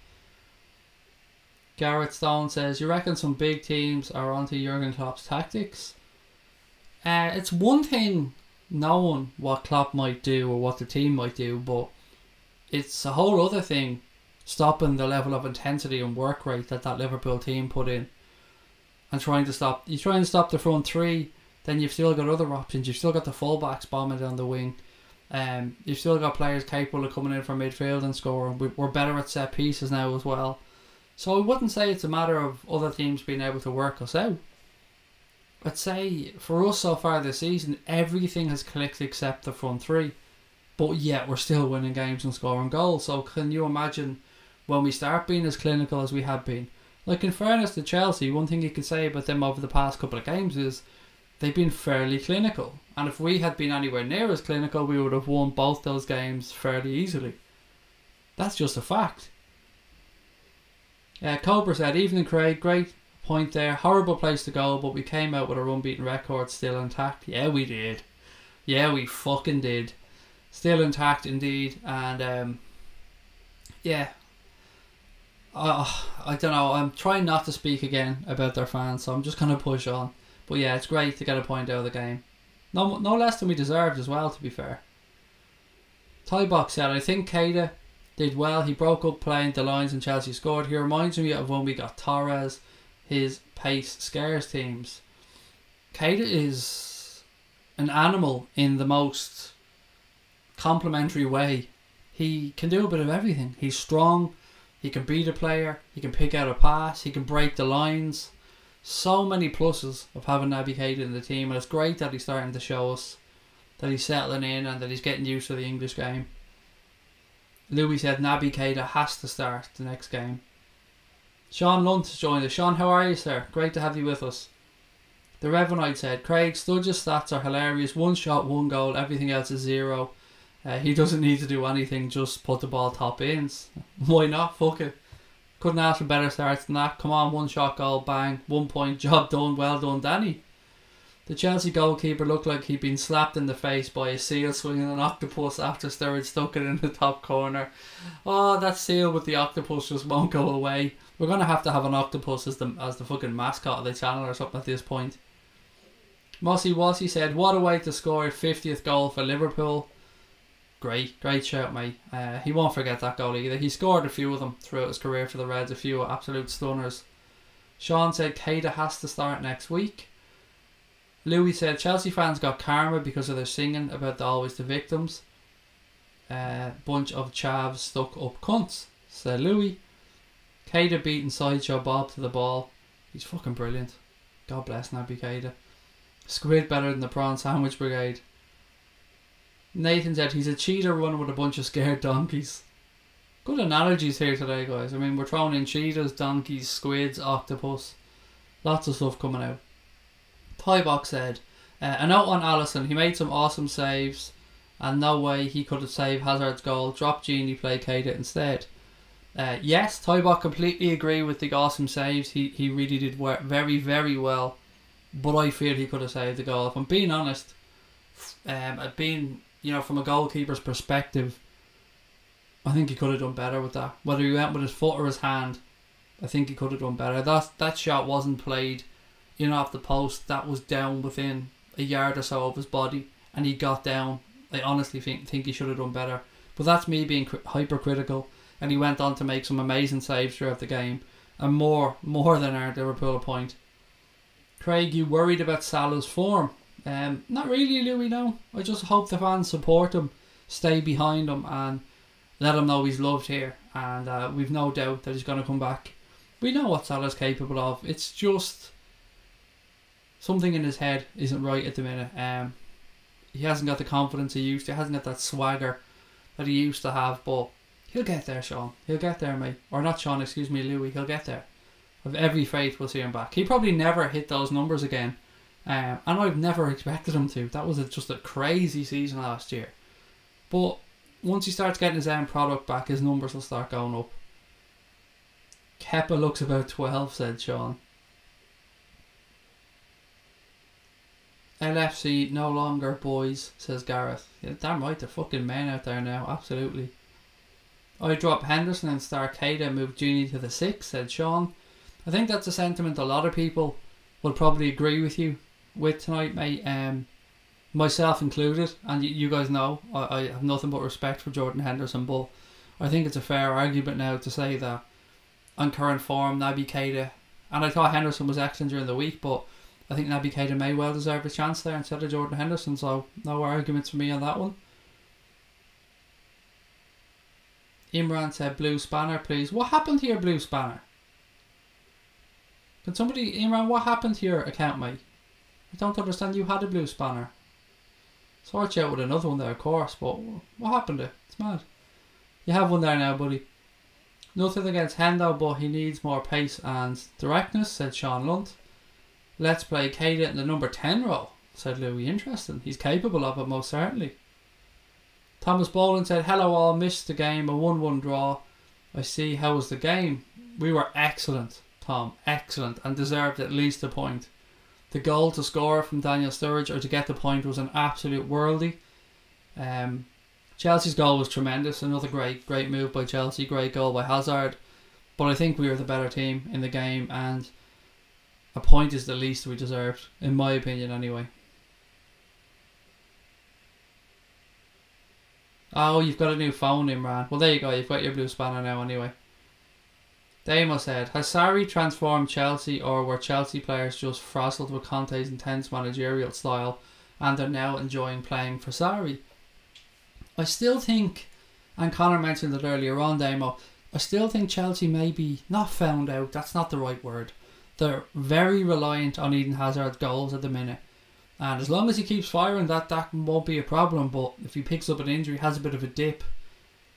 Garrett Stone says, you reckon some big teams are onto Jurgen Klopp's tactics? It's one thing knowing what Klopp might do or what the team might do, but it's a whole other thing stopping the level of intensity and work rate that Liverpool team put in and trying to stop. You try and stop the front 3, then you've still got other options. You've still got the fullbacks bombing down the wing. You've still got players capable of coming in from midfield and scoring. We're better at set pieces now as well. So I wouldn't say it's a matter of other teams being able to work us out. I'd say for us so far this season, everything has clicked except the front 3. But yet we're still winning games and scoring goals. So can you imagine when we start being as clinical as we have been? Like, in fairness to Chelsea, one thing you could say about them over the past couple of games is they've been fairly clinical. And if we had been anywhere near as clinical, we would have won both those games fairly easily. That's just a fact. Cobra said, evening Craig, great point there. Horrible place to go, but we came out with our unbeaten record still intact. Yeah, we did. Yeah, we fucking did. Still intact indeed. And yeah, I don't know. I'm trying not to speak again about their fans, so I'm just going to push on. But yeah, it's great to get a point out of the game. No less than we deserved as well, to be fair. Tybox said, I think Keita did well. He broke up playing the lines and Chelsea scored. He reminds me of when we got Torres. His pace scares teams. Keita is an animal in the most complimentary way. He can do a bit of everything. He's strong. He can beat a player. He can pick out a pass. He can break the lines. So many pluses of having Naby Keita in the team, and it's great that he's starting to show us that he's settling in and that he's getting used to the English game. Louis said Naby Keita has to start the next game. Sean Lunt has joined us. Sean, how are you, sir? Great to have you with us. The Revenite said, Craig, Sturridge's stats are hilarious. 1 shot, 1 goal, everything else is 0. He doesn't need to do anything, just put the ball top ins. Why not? Fuck it. Couldn't ask for better starts than that. Come on, 1 shot goal, bang, 1 point, job done, well done, Danny. The Chelsea goalkeeper looked like he'd been slapped in the face by a seal swinging an octopus after Sturridge stuck it in the top corner. Oh, that seal with the octopus just won't go away. We're going to have an octopus as the fucking mascot of the channel or something at this point. Mossy Wassy said, what a way to score a 50th goal for Liverpool. Great shout, mate. He won't forget that goal either. He scored a few of them throughout his career for the Reds, a few absolute stunners. Sean said Keita has to start next week. Louis said Chelsea fans got karma because of their singing about always the victims. Bunch of chavs stuck up cunts, said Louis. Keita beating Sideshow Bob to the ball. He's fucking brilliant. God bless Naby Keita. Squid better than the prawn sandwich brigade. Nathan said he's a cheetah running with a bunch of scared donkeys. Good analogies here today, guys. I mean, we're throwing in cheetahs, donkeys, squids, octopus. Lots of stuff coming out. Tybox said, a note on Alisson. He made some awesome saves and no way he could have saved Hazard's goal. Drop Genie, play Keita instead. Yes, Tybox, completely agree with the awesome saves. He really did work very, very well. But I feel he could have saved the goal. If I'm being honest, from a goalkeeper's perspective, I think he could have done better with that. Whether he went with his foot or his hand, I think he could have done better. That shot wasn't played in off the post. That was down within a yard or so of his body, and he got down. I honestly think he should have done better. But that's me being hypercritical. And he went on to make some amazing saves throughout the game, and more than earned Liverpool a point. Craig, you worried about Salah's form? Not really, Louis, no. I just hope the fans support him, stay behind him, and let him know he's loved here. And we've no doubt that he's going to come back. We know what Salah's capable of. It's just something in his head isn't right at the minute. He hasn't got the confidence he used to. He hasn't got that swagger that he used to have. But he'll get there, Sean. He'll get there, mate. Or not Sean, excuse me, Louis. He'll get there. I've every faith we'll see him back. He probably never hit those numbers again. And I've never expected him to. That was just a crazy season last year. But once he starts getting his end product back, his numbers will start going up. Kepa looks about 12, said Sean. LFC no longer boys, says Gareth. Yeah, damn right, they're fucking men out there now, absolutely. I drop Henderson and start Keita and move Genie to the 6, said Sean. I think that's a sentiment a lot of people will probably agree with you with tonight, mate. Myself included, and you guys know I have nothing but respect for Jordan Henderson, but I think it's a fair argument now to say that on current form, Naby Keita, and I thought Henderson was excellent during the week, but I think Naby Keita may well deserve a chance there instead of Jordan Henderson, so no arguments for me on that one. Imran said blue spanner, please. What happened to your blue spanner? Can somebody, Imran, what happened to your account, mate? I don't understand. You had a blue spanner. Sort you out with another one there, of course, but what happened to it? It's mad. You have one there now, buddy. Nothing against Hendo, but he needs more pace and directness, said Sean Lunt. Let's play Keita in the number 10 role, said Louis. Interesting. He's capable of it, most certainly. Thomas Boland said, hello all, missed the game, a 1-1 draw. I see, how was the game? We were excellent, Tom, excellent, and deserved at least a point. The goal to score from Daniel Sturridge, or to get the point, was an absolute worldie. Chelsea's goal was tremendous, another great move by Chelsea, great goal by Hazard. But I think we were the better team in the game, and a point is the least we deserved, in my opinion anyway. Oh, you've got a new phone, Imran. Well, there you go. You've got your blue spanner now anyway. Damo said, has Sarri transformed Chelsea, or were Chelsea players just frazzled with Conte's intense managerial style and are now enjoying playing for Sarri? I still think, and Connor mentioned it earlier on, Damo, I still think Chelsea may be not found out. That's not the right word. They're very reliant on Eden Hazard's goals at the minute. And as long as he keeps firing, that won't be a problem. But if he picks up an injury, has a bit of a dip,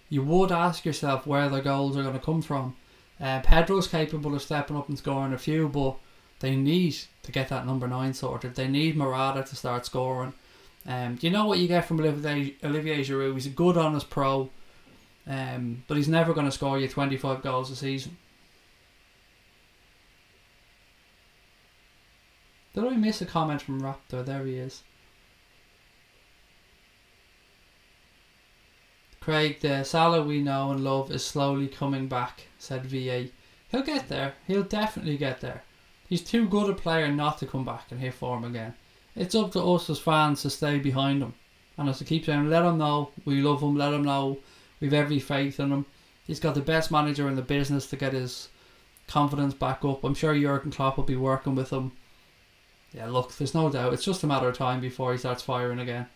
you would ask yourself where the goals are going to come from. Pedro's capable of stepping up and scoring a few, but they need to get that number 9 sorted. They need Morata to start scoring. You know what you get from Olivier Giroud? He's a good, honest pro, but he's never going to score you 25 goals a season. Did I miss a comment from Raptor? There he is. Craig, the Salah we know and love is slowly coming back, said VA. He'll get there. He'll definitely get there. He's too good a player not to come back and hit form again. It's up to us as fans to stay behind him. And as I keep saying, let him know we love him. Let him know we've every faith in him. He's got the best manager in the business to get his confidence back up. I'm sure Jurgen Klopp will be working with him. Yeah, look, there's no doubt. It's just a matter of time before he starts firing again.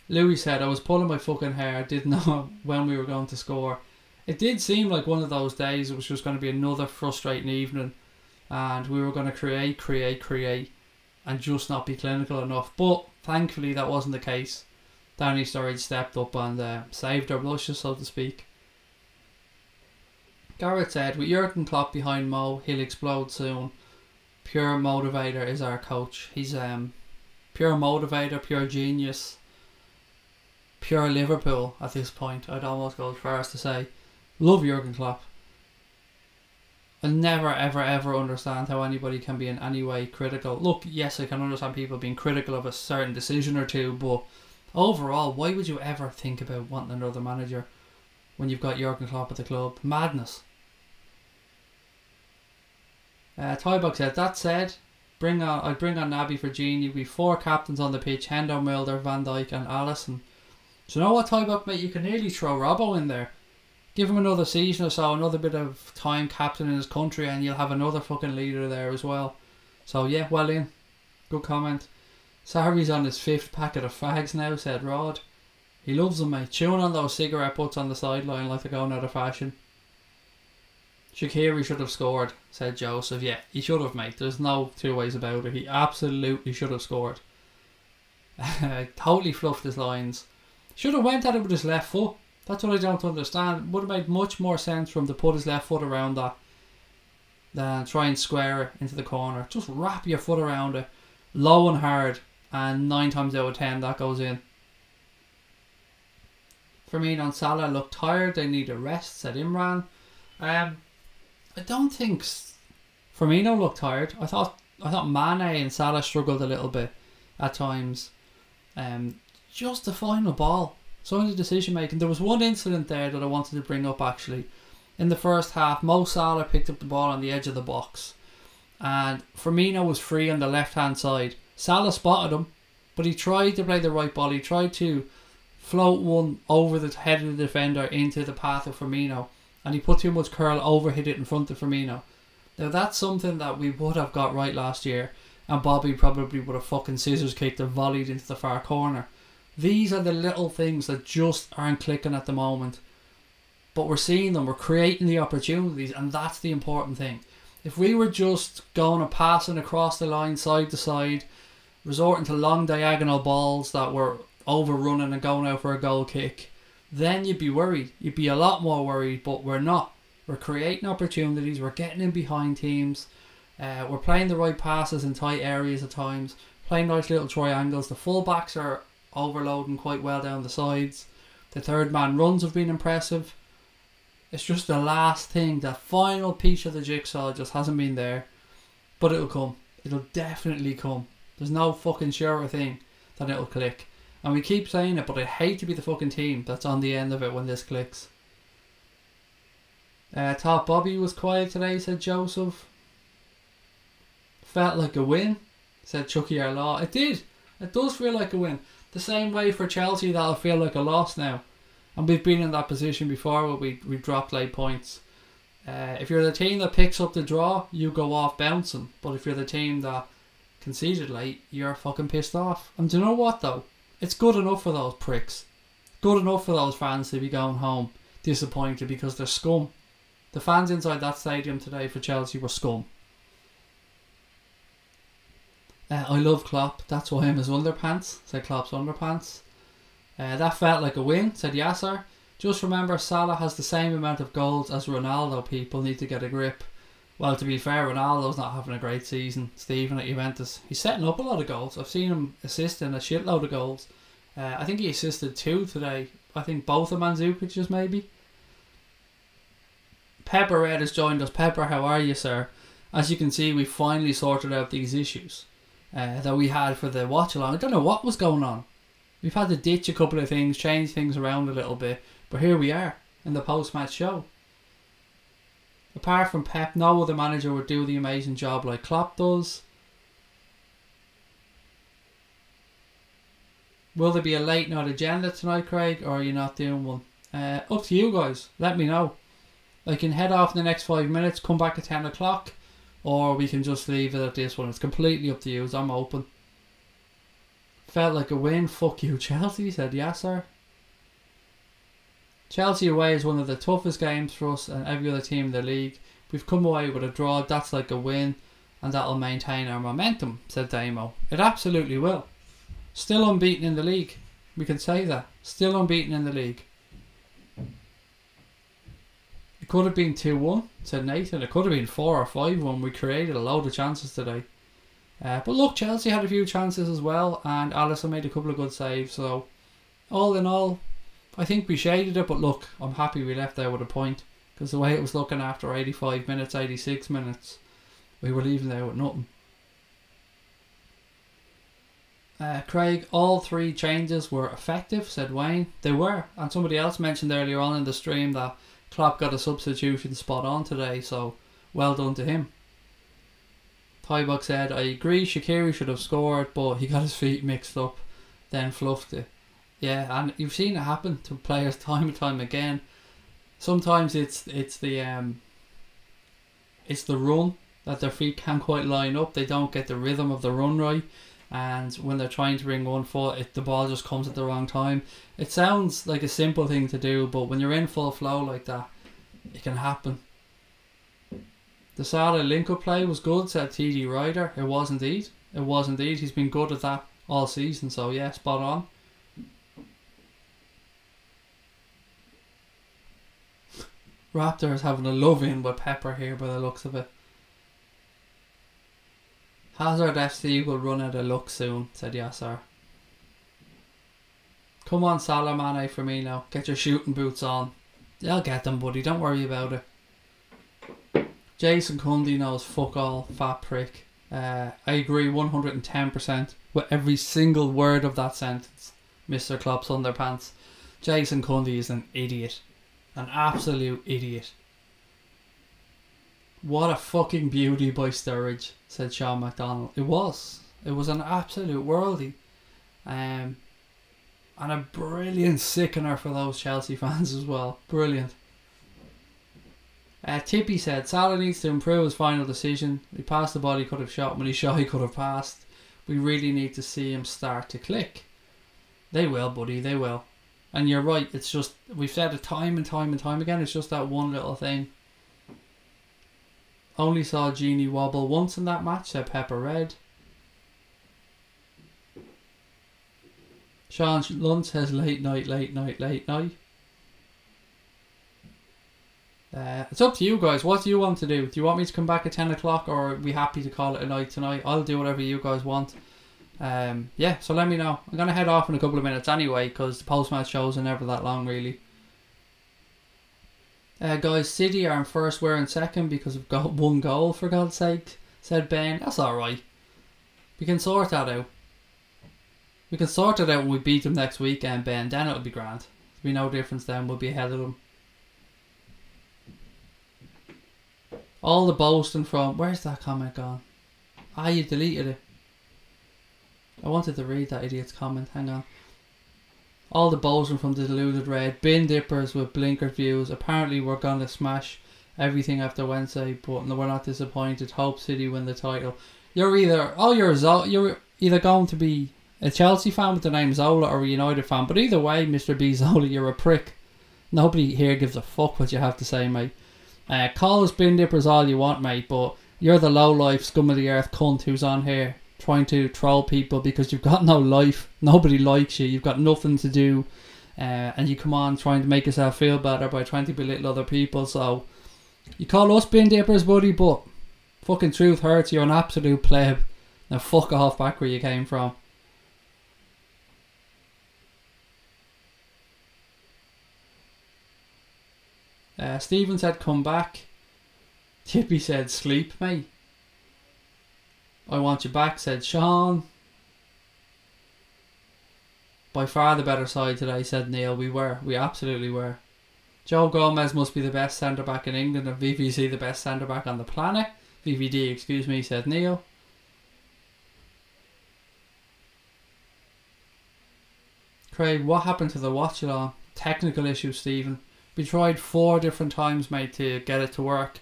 Louis said, I was pulling my fucking hair. Didn't know when we were going to score. It did seem like one of those days it was just going to be another frustrating evening. And we were going to create and just not be clinical enough. But thankfully that wasn't the case. Danny Sturridge stepped up and saved our blushes, so to speak. Garrett said, with Jurgen Klopp behind Mo, he'll explode soon. Pure motivator is our coach. He's pure motivator, pure genius, pure Liverpool at this point. I'd almost go as far as to say, love Jurgen Klopp. I never ever understand how anybody can be in any way critical. Look, yes, I can understand people being critical of a certain decision or two, but overall, why would you ever think about wanting another manager when you've got Jurgen Klopp at the club? Madness. Tybuck said, that said, I'd bring on Naby for Genie. We've 4 captains on the pitch, Hendo, Milder, Van Dijk and Alisson. So you know what, Tybuck, mate, you can nearly throw Robbo in there. Give him another season or so, another bit of time captain in his country, and you'll have another fucking leader there as well. So yeah, well in. Good comment. Sarri's on his 5th packet of fags now, said Rod. He loves them, mate. Chewing on those cigarette butts on the sideline like they're going out of fashion. Shaqiri should have scored, said Joseph. Yeah, he should have, mate. There's no two ways about it. He absolutely should have scored. Totally fluffed his lines. Should have went at it with his left foot. That's what I don't understand. Would have made much more sense for him to put his left foot around that than try and square it into the corner. Just wrap your foot around it, low and hard, and 9 times out of 10 that goes in. Firmino and Salah look tired. They need a rest, said Imran. I don't think Firmino looked tired. I thought Mane and Salah struggled a little bit at times. Just the final ball, some of the decision making. There was one incident there that I wanted to bring up actually. In the first half, Mo Salah picked up the ball on the edge of the box, and Firmino was free on the left hand side. Salah spotted him, but he tried to play the right ball. He tried to float one over the head of the defender into the path of Firmino, and he put too much curl, overhit it in front of Firmino. Now that's something that we would have got right last year, and Bobby probably would have fucking scissors kicked or volleyed into the far corner. These are the little things that just aren't clicking at the moment, but we're seeing them, we're creating the opportunities, and that's the important thing. If we were just going and passing across the line side to side, resorting to long diagonal balls that were overrunning and going out for a goal kick, then you'd be worried. You'd be a lot more worried, but we're not. We're creating opportunities, we're getting in behind teams, we're playing the right passes in tight areas at times, playing nice little triangles. The full-backs are overloading quite well down the sides. The third man runs have been impressive. It's just the last thing, the final piece of the jigsaw just hasn't been there. But it'll come. It'll definitely come. There's no fucking surer thing that it'll click. And we keep saying it, but I hate to be the fucking team that's on the end of it when this clicks. Thought Bobby was quiet today, said Joseph. Felt like a win, said Chucky Arlaw. It did. It does feel like a win. The same way for Chelsea, that'll feel like a loss now. And we've been in that position before where we've dropped late points. If you're the team that picks up the draw, you go off bouncing. But if you're the team that conceded late, you're fucking pissed off. And do you know what though? It's good enough for those pricks. Good enough for those fans to be going home disappointed because they're scum. The fans inside that stadium today for Chelsea were scum. I love Klopp. That's why I'm his underpants, said Klopp's underpants. That felt like a win, said Yasser. Just remember, Salah has the same amount of goals as Ronaldo. People need to get a grip. Well, to be fair, Ronaldo's not having a great season. Stephen at Juventus, he's setting up a lot of goals. I've seen him assisting a shitload of goals. I think he assisted 2 today. I think both of Mandzukic's maybe. Pepper Red has joined us. Pepper, how are you, sir? As you can see, we finally sorted out these issues that we had for the watch along. I don't know what was going on. We've had to ditch a couple of things, change things around a little bit, but here we are in the post-match show. Apart from Pep, no other manager would do the amazing job like Klopp does. Will there be a late night agenda tonight, Craig, or are you not doing one? Up to you guys. Let me know. I can head off in the next 5 minutes, come back at 10 o'clock, or we can just leave it at this one. It's completely up to you. I'm open. Felt like a win. Fuck you, Chelsea, said Yasser. Chelsea away is one of the toughest games for us and every other team in the league. We've come away with a draw. That's like a win, and that'll maintain our momentum, said Damo. It absolutely will. Still unbeaten in the league. We can say that. Still unbeaten in the league. It could have been 2-1, said Nathan. It could have been 4 or 5-1. We created a load of chances today. But look, Chelsea had a few chances as well, and Alisson made a couple of good saves. So, all in all, I think we shaded it. But look, I'm happy we left there with a point, because the way it was looking after 85 minutes, 86 minutes, we were leaving there with nothing. Craig, all 3 changes were effective, said Wayne. They were, and somebody else mentioned earlier on in the stream that Klopp got a substitution spot on today, so well done to him. Tybuck said, I agree, Shaqiri should have scored, but he got his feet mixed up, then fluffed it. Yeah, and you've seen it happen to players time and time again. Sometimes it's the run that their feet can't quite line up. They don't get the rhythm of the run right, and when they're trying to bring one foot, the ball just comes at the wrong time. It sounds like a simple thing to do, but when you're in full flow like that, it can happen. The Salah link-up play was good, said TD Ryder. It was indeed. It was indeed. He's been good at that all season, so yeah, spot on. Raptor is having a love-in with Pepper here by the looks of it. Hazard FC will run out of luck soon, said Yasser. Come on, Salah, Mane, Firmino. Get your shooting boots on. I'll get them, buddy. Don't worry about it. Jason Cundy knows fuck all, fat prick. I agree 110% with every single word of that sentence, Mr. Klopp's underpants. Jason Cundy is an idiot. An absolute idiot. What a fucking beauty by Sturridge, said Sean McDonald. It was. It was an absolute worldie. And a brilliant sickener for those Chelsea fans as well. Brilliant. Tippy said, Salah needs to improve his final decision. He passed the ball he could have shot. When he shot he could have passed. We really need to see him start to click. They will, buddy. They will. And you're right. It's just, we've said it time and time and time again. It's just that one little thing. Only saw Genie wobble once in that match, said Pepper Red. Sean Lund says late night, late night, late night. It's up to you guys. What do you want to do? Do you want me to come back at 10 o'clock, or are we happy to call it a night tonight? I'll do whatever you guys want. Yeah, so let me know. I'm going to head off in a couple of minutes anyway, because the post-match shows are never that long really. Guys, City are in first, we're in second because of one goal, for God's sake, said Ben. That's alright. We can sort that out. We can sort it out when we beat them next weekend, Ben. Then it'll be grand. There'll be no difference then. We'll be ahead of them. All the boasting from... Where's that comment gone? Ah, you deleted it. I wanted to read that idiot's comment. Hang on. All the boasting from the deluded red. Bin dippers with blinkered views. Apparently we're going to smash everything after Wednesday, but we're not disappointed. Hope City win the title. You're either... Oh, you're either going to be a Chelsea fan with the name Zola or a United fan. But either way, Mr. B. Zola, you're a prick. Nobody here gives a fuck what you have to say, mate. Call us bin dippers all you want, mate, but you're the low-life scum of the earth cunt who's on here trying to troll people because you've got no life. Nobody likes you. You've got nothing to do. And you come on trying to make yourself feel better by trying to belittle other people. So, you call us bin dippers, buddy, but fucking truth hurts. You're an absolute pleb. Now fuck off back where you came from. Stephen said come back. Tippy said sleep, mate. I want you back, said Sean. By far the better side today, said Neil. We absolutely were. Joe Gomez must be the best centre back in England and VVC the best centre back on the planet. VVD, excuse me, said Neil. Craig, what happened to the watch along? Technical issue, Stephen. We tried 4 different times, mate, to get it to work.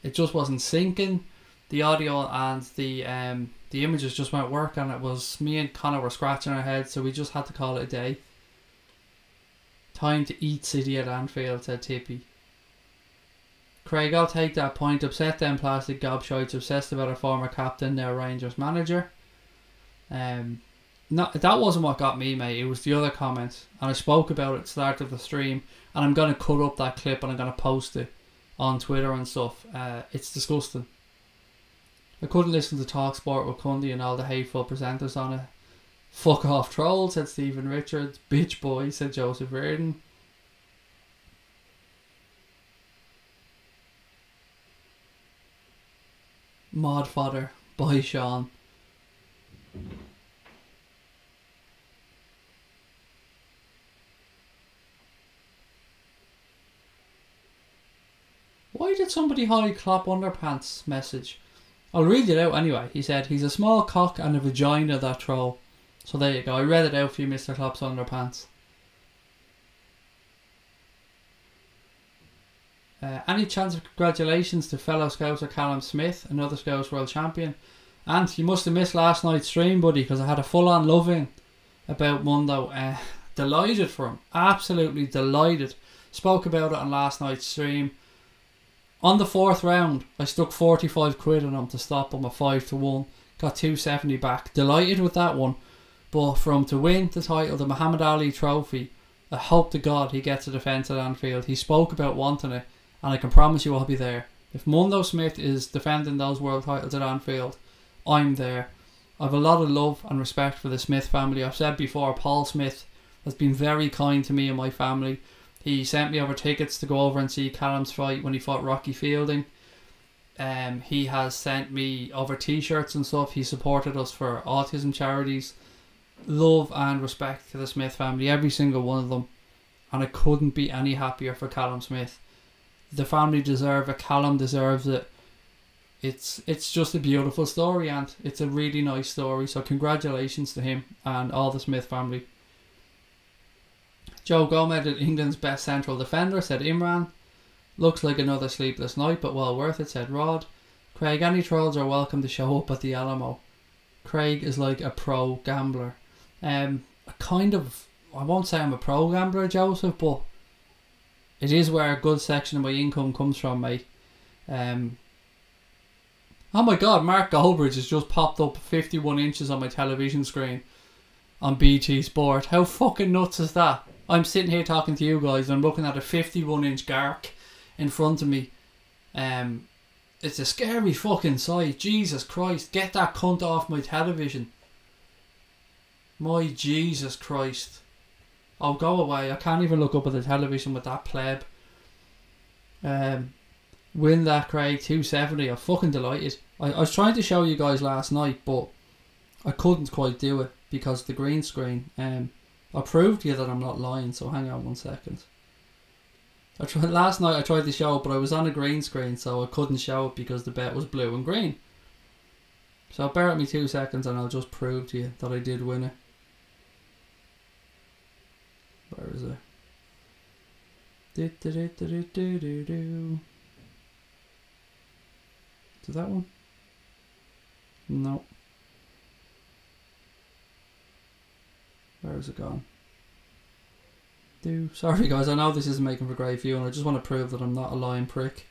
It just wasn't syncing. The audio and the images just weren't working. And it was me and Connor were scratching our heads, so we just had to call it a day. Time to eat City at Anfield, said Tippy. Craig, I'll take that point. Upset them plastic gobshites obsessed about a former captain, now Rangers manager. No, that wasn't what got me, mate. It was the other comments, and I spoke about it at the start of the stream, and I'm going to cut up that clip and I'm going to post it on Twitter and stuff. It's disgusting. I couldn't listen to TalkSport with Cundy and all the hateful presenters on it. Fuck off troll, said Stephen Richards. Bitch boy, said Joseph Reardon. Mod fodder by Sean. Why did somebody hide Klopp underpants message? I'll read it out anyway. He said, he's a small cock and a vagina, that troll. So there you go. I read it out for you, Mr. Klopp's underpants. Any chance of congratulations to fellow Scouser Callum Smith, another Scouts World Champion? And you must have missed last night's stream, buddy, because I had a full-on loving about Mundo. Delighted for him. Absolutely delighted. Spoke about it on last night's stream. On the 4th round, I stuck 45 quid on him to stop him at 5-1. Got 270 back. Delighted with that one. But for him to win the title, the Muhammad Ali trophy, I hope to God he gets a defence at Anfield. He spoke about wanting it, and I can promise you I'll be there. If Mundo Smith is defending those world titles at Anfield, I'm there. I have a lot of love and respect for the Smith family. I've said before, Paul Smith has been very kind to me and my family. He sent me over tickets to go over and see Callum's fight when he fought Rocky Fielding. He has sent me over t-shirts and stuff. He supported us for autism charities. Love and respect to the Smith family, every single one of them. And I couldn't be any happier for Callum Smith. The family deserve it. Callum deserves it. It's just a beautiful story, and it's a really nice story. So congratulations to him and all the Smith family. Joe Gomez, England's best central defender, said Imran. Looks like another sleepless night, but well worth it, said Rod. Craig, any trolls are welcome to show up at the Alamo. Craig is like a pro gambler. I won't say I'm a pro gambler, Joseph, but it is where a good section of my income comes from, mate. Oh my God, Mark Goldbridge has just popped up 51 inches on my television screen on BT Sport. How fucking nuts is that? I'm sitting here talking to you guys and I'm looking at a 51-inch gark in front of me. It's a scary fucking sight. Jesus Christ, get that cunt off my television. My Jesus Christ. Oh, go away. I can't even look up at the television with that pleb. Win that, Craig. 270. I'm fucking delighted. I was trying to show you guys last night, but I couldn't quite do it because of the green screen. I'll prove to you that I'm not lying, so hang on 1 second. Last night I tried to show it, but I was on a green screen, so I couldn't show it because the bet was blue and green. So bear with me 2 seconds and I'll just prove to you that I did win it. Where is it? Is that one? No. Where is it gone? Sorry guys, I know this isn't making for great view and I just want to prove that I'm not a lying prick.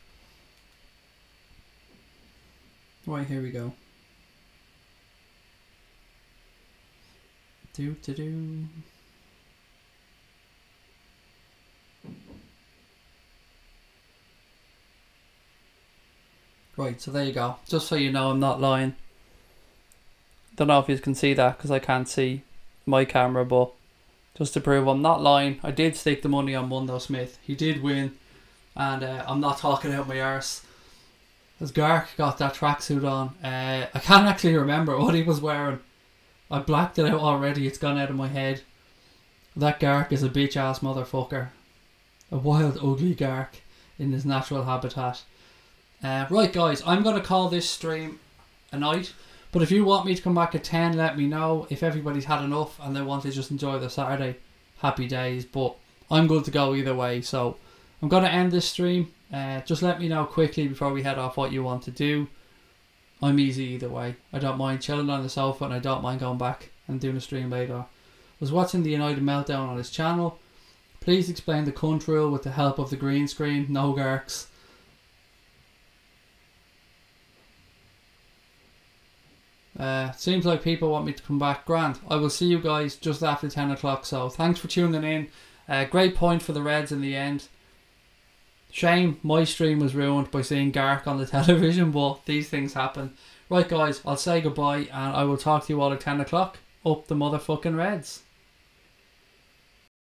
Right, here we go. Right, so there you go. Just so you know I'm not lying. Don't know if you can see that because I can't see my camera, but just to prove I'm not lying, I did stick the money on Mundo Smith. He did win, and I'm not talking out my arse. As Gark got that tracksuit on, I can't actually remember what he was wearing. I blacked it out already, it's gone out of my head. That Gark is a bitch ass motherfucker. A wild, ugly Gark in his natural habitat. Right guys, I'm going to call this stream a night. But if you want me to come back at 10, let me know. If everybody's had enough and they want to just enjoy their Saturday, happy days. But I'm good to go either way. So I'm going to end this stream. Just let me know quickly before we head off what you want to do. I'm easy either way. I don't mind chilling on the sofa and I don't mind going back and doing a stream later. I was watching the United Meltdown on his channel. Please explain the cunt rule with the help of the green screen. No Garks. Seems like people want me to come back. Grand. I will see you guys just after 10 o'clock. So thanks for tuning in. Great point for the Reds in the end. Shame my stream was ruined by seeing Gark on the television, but these things happen. Right guys, I'll say goodbye and I will talk to you all at 10 o'clock. Up the motherfucking Reds.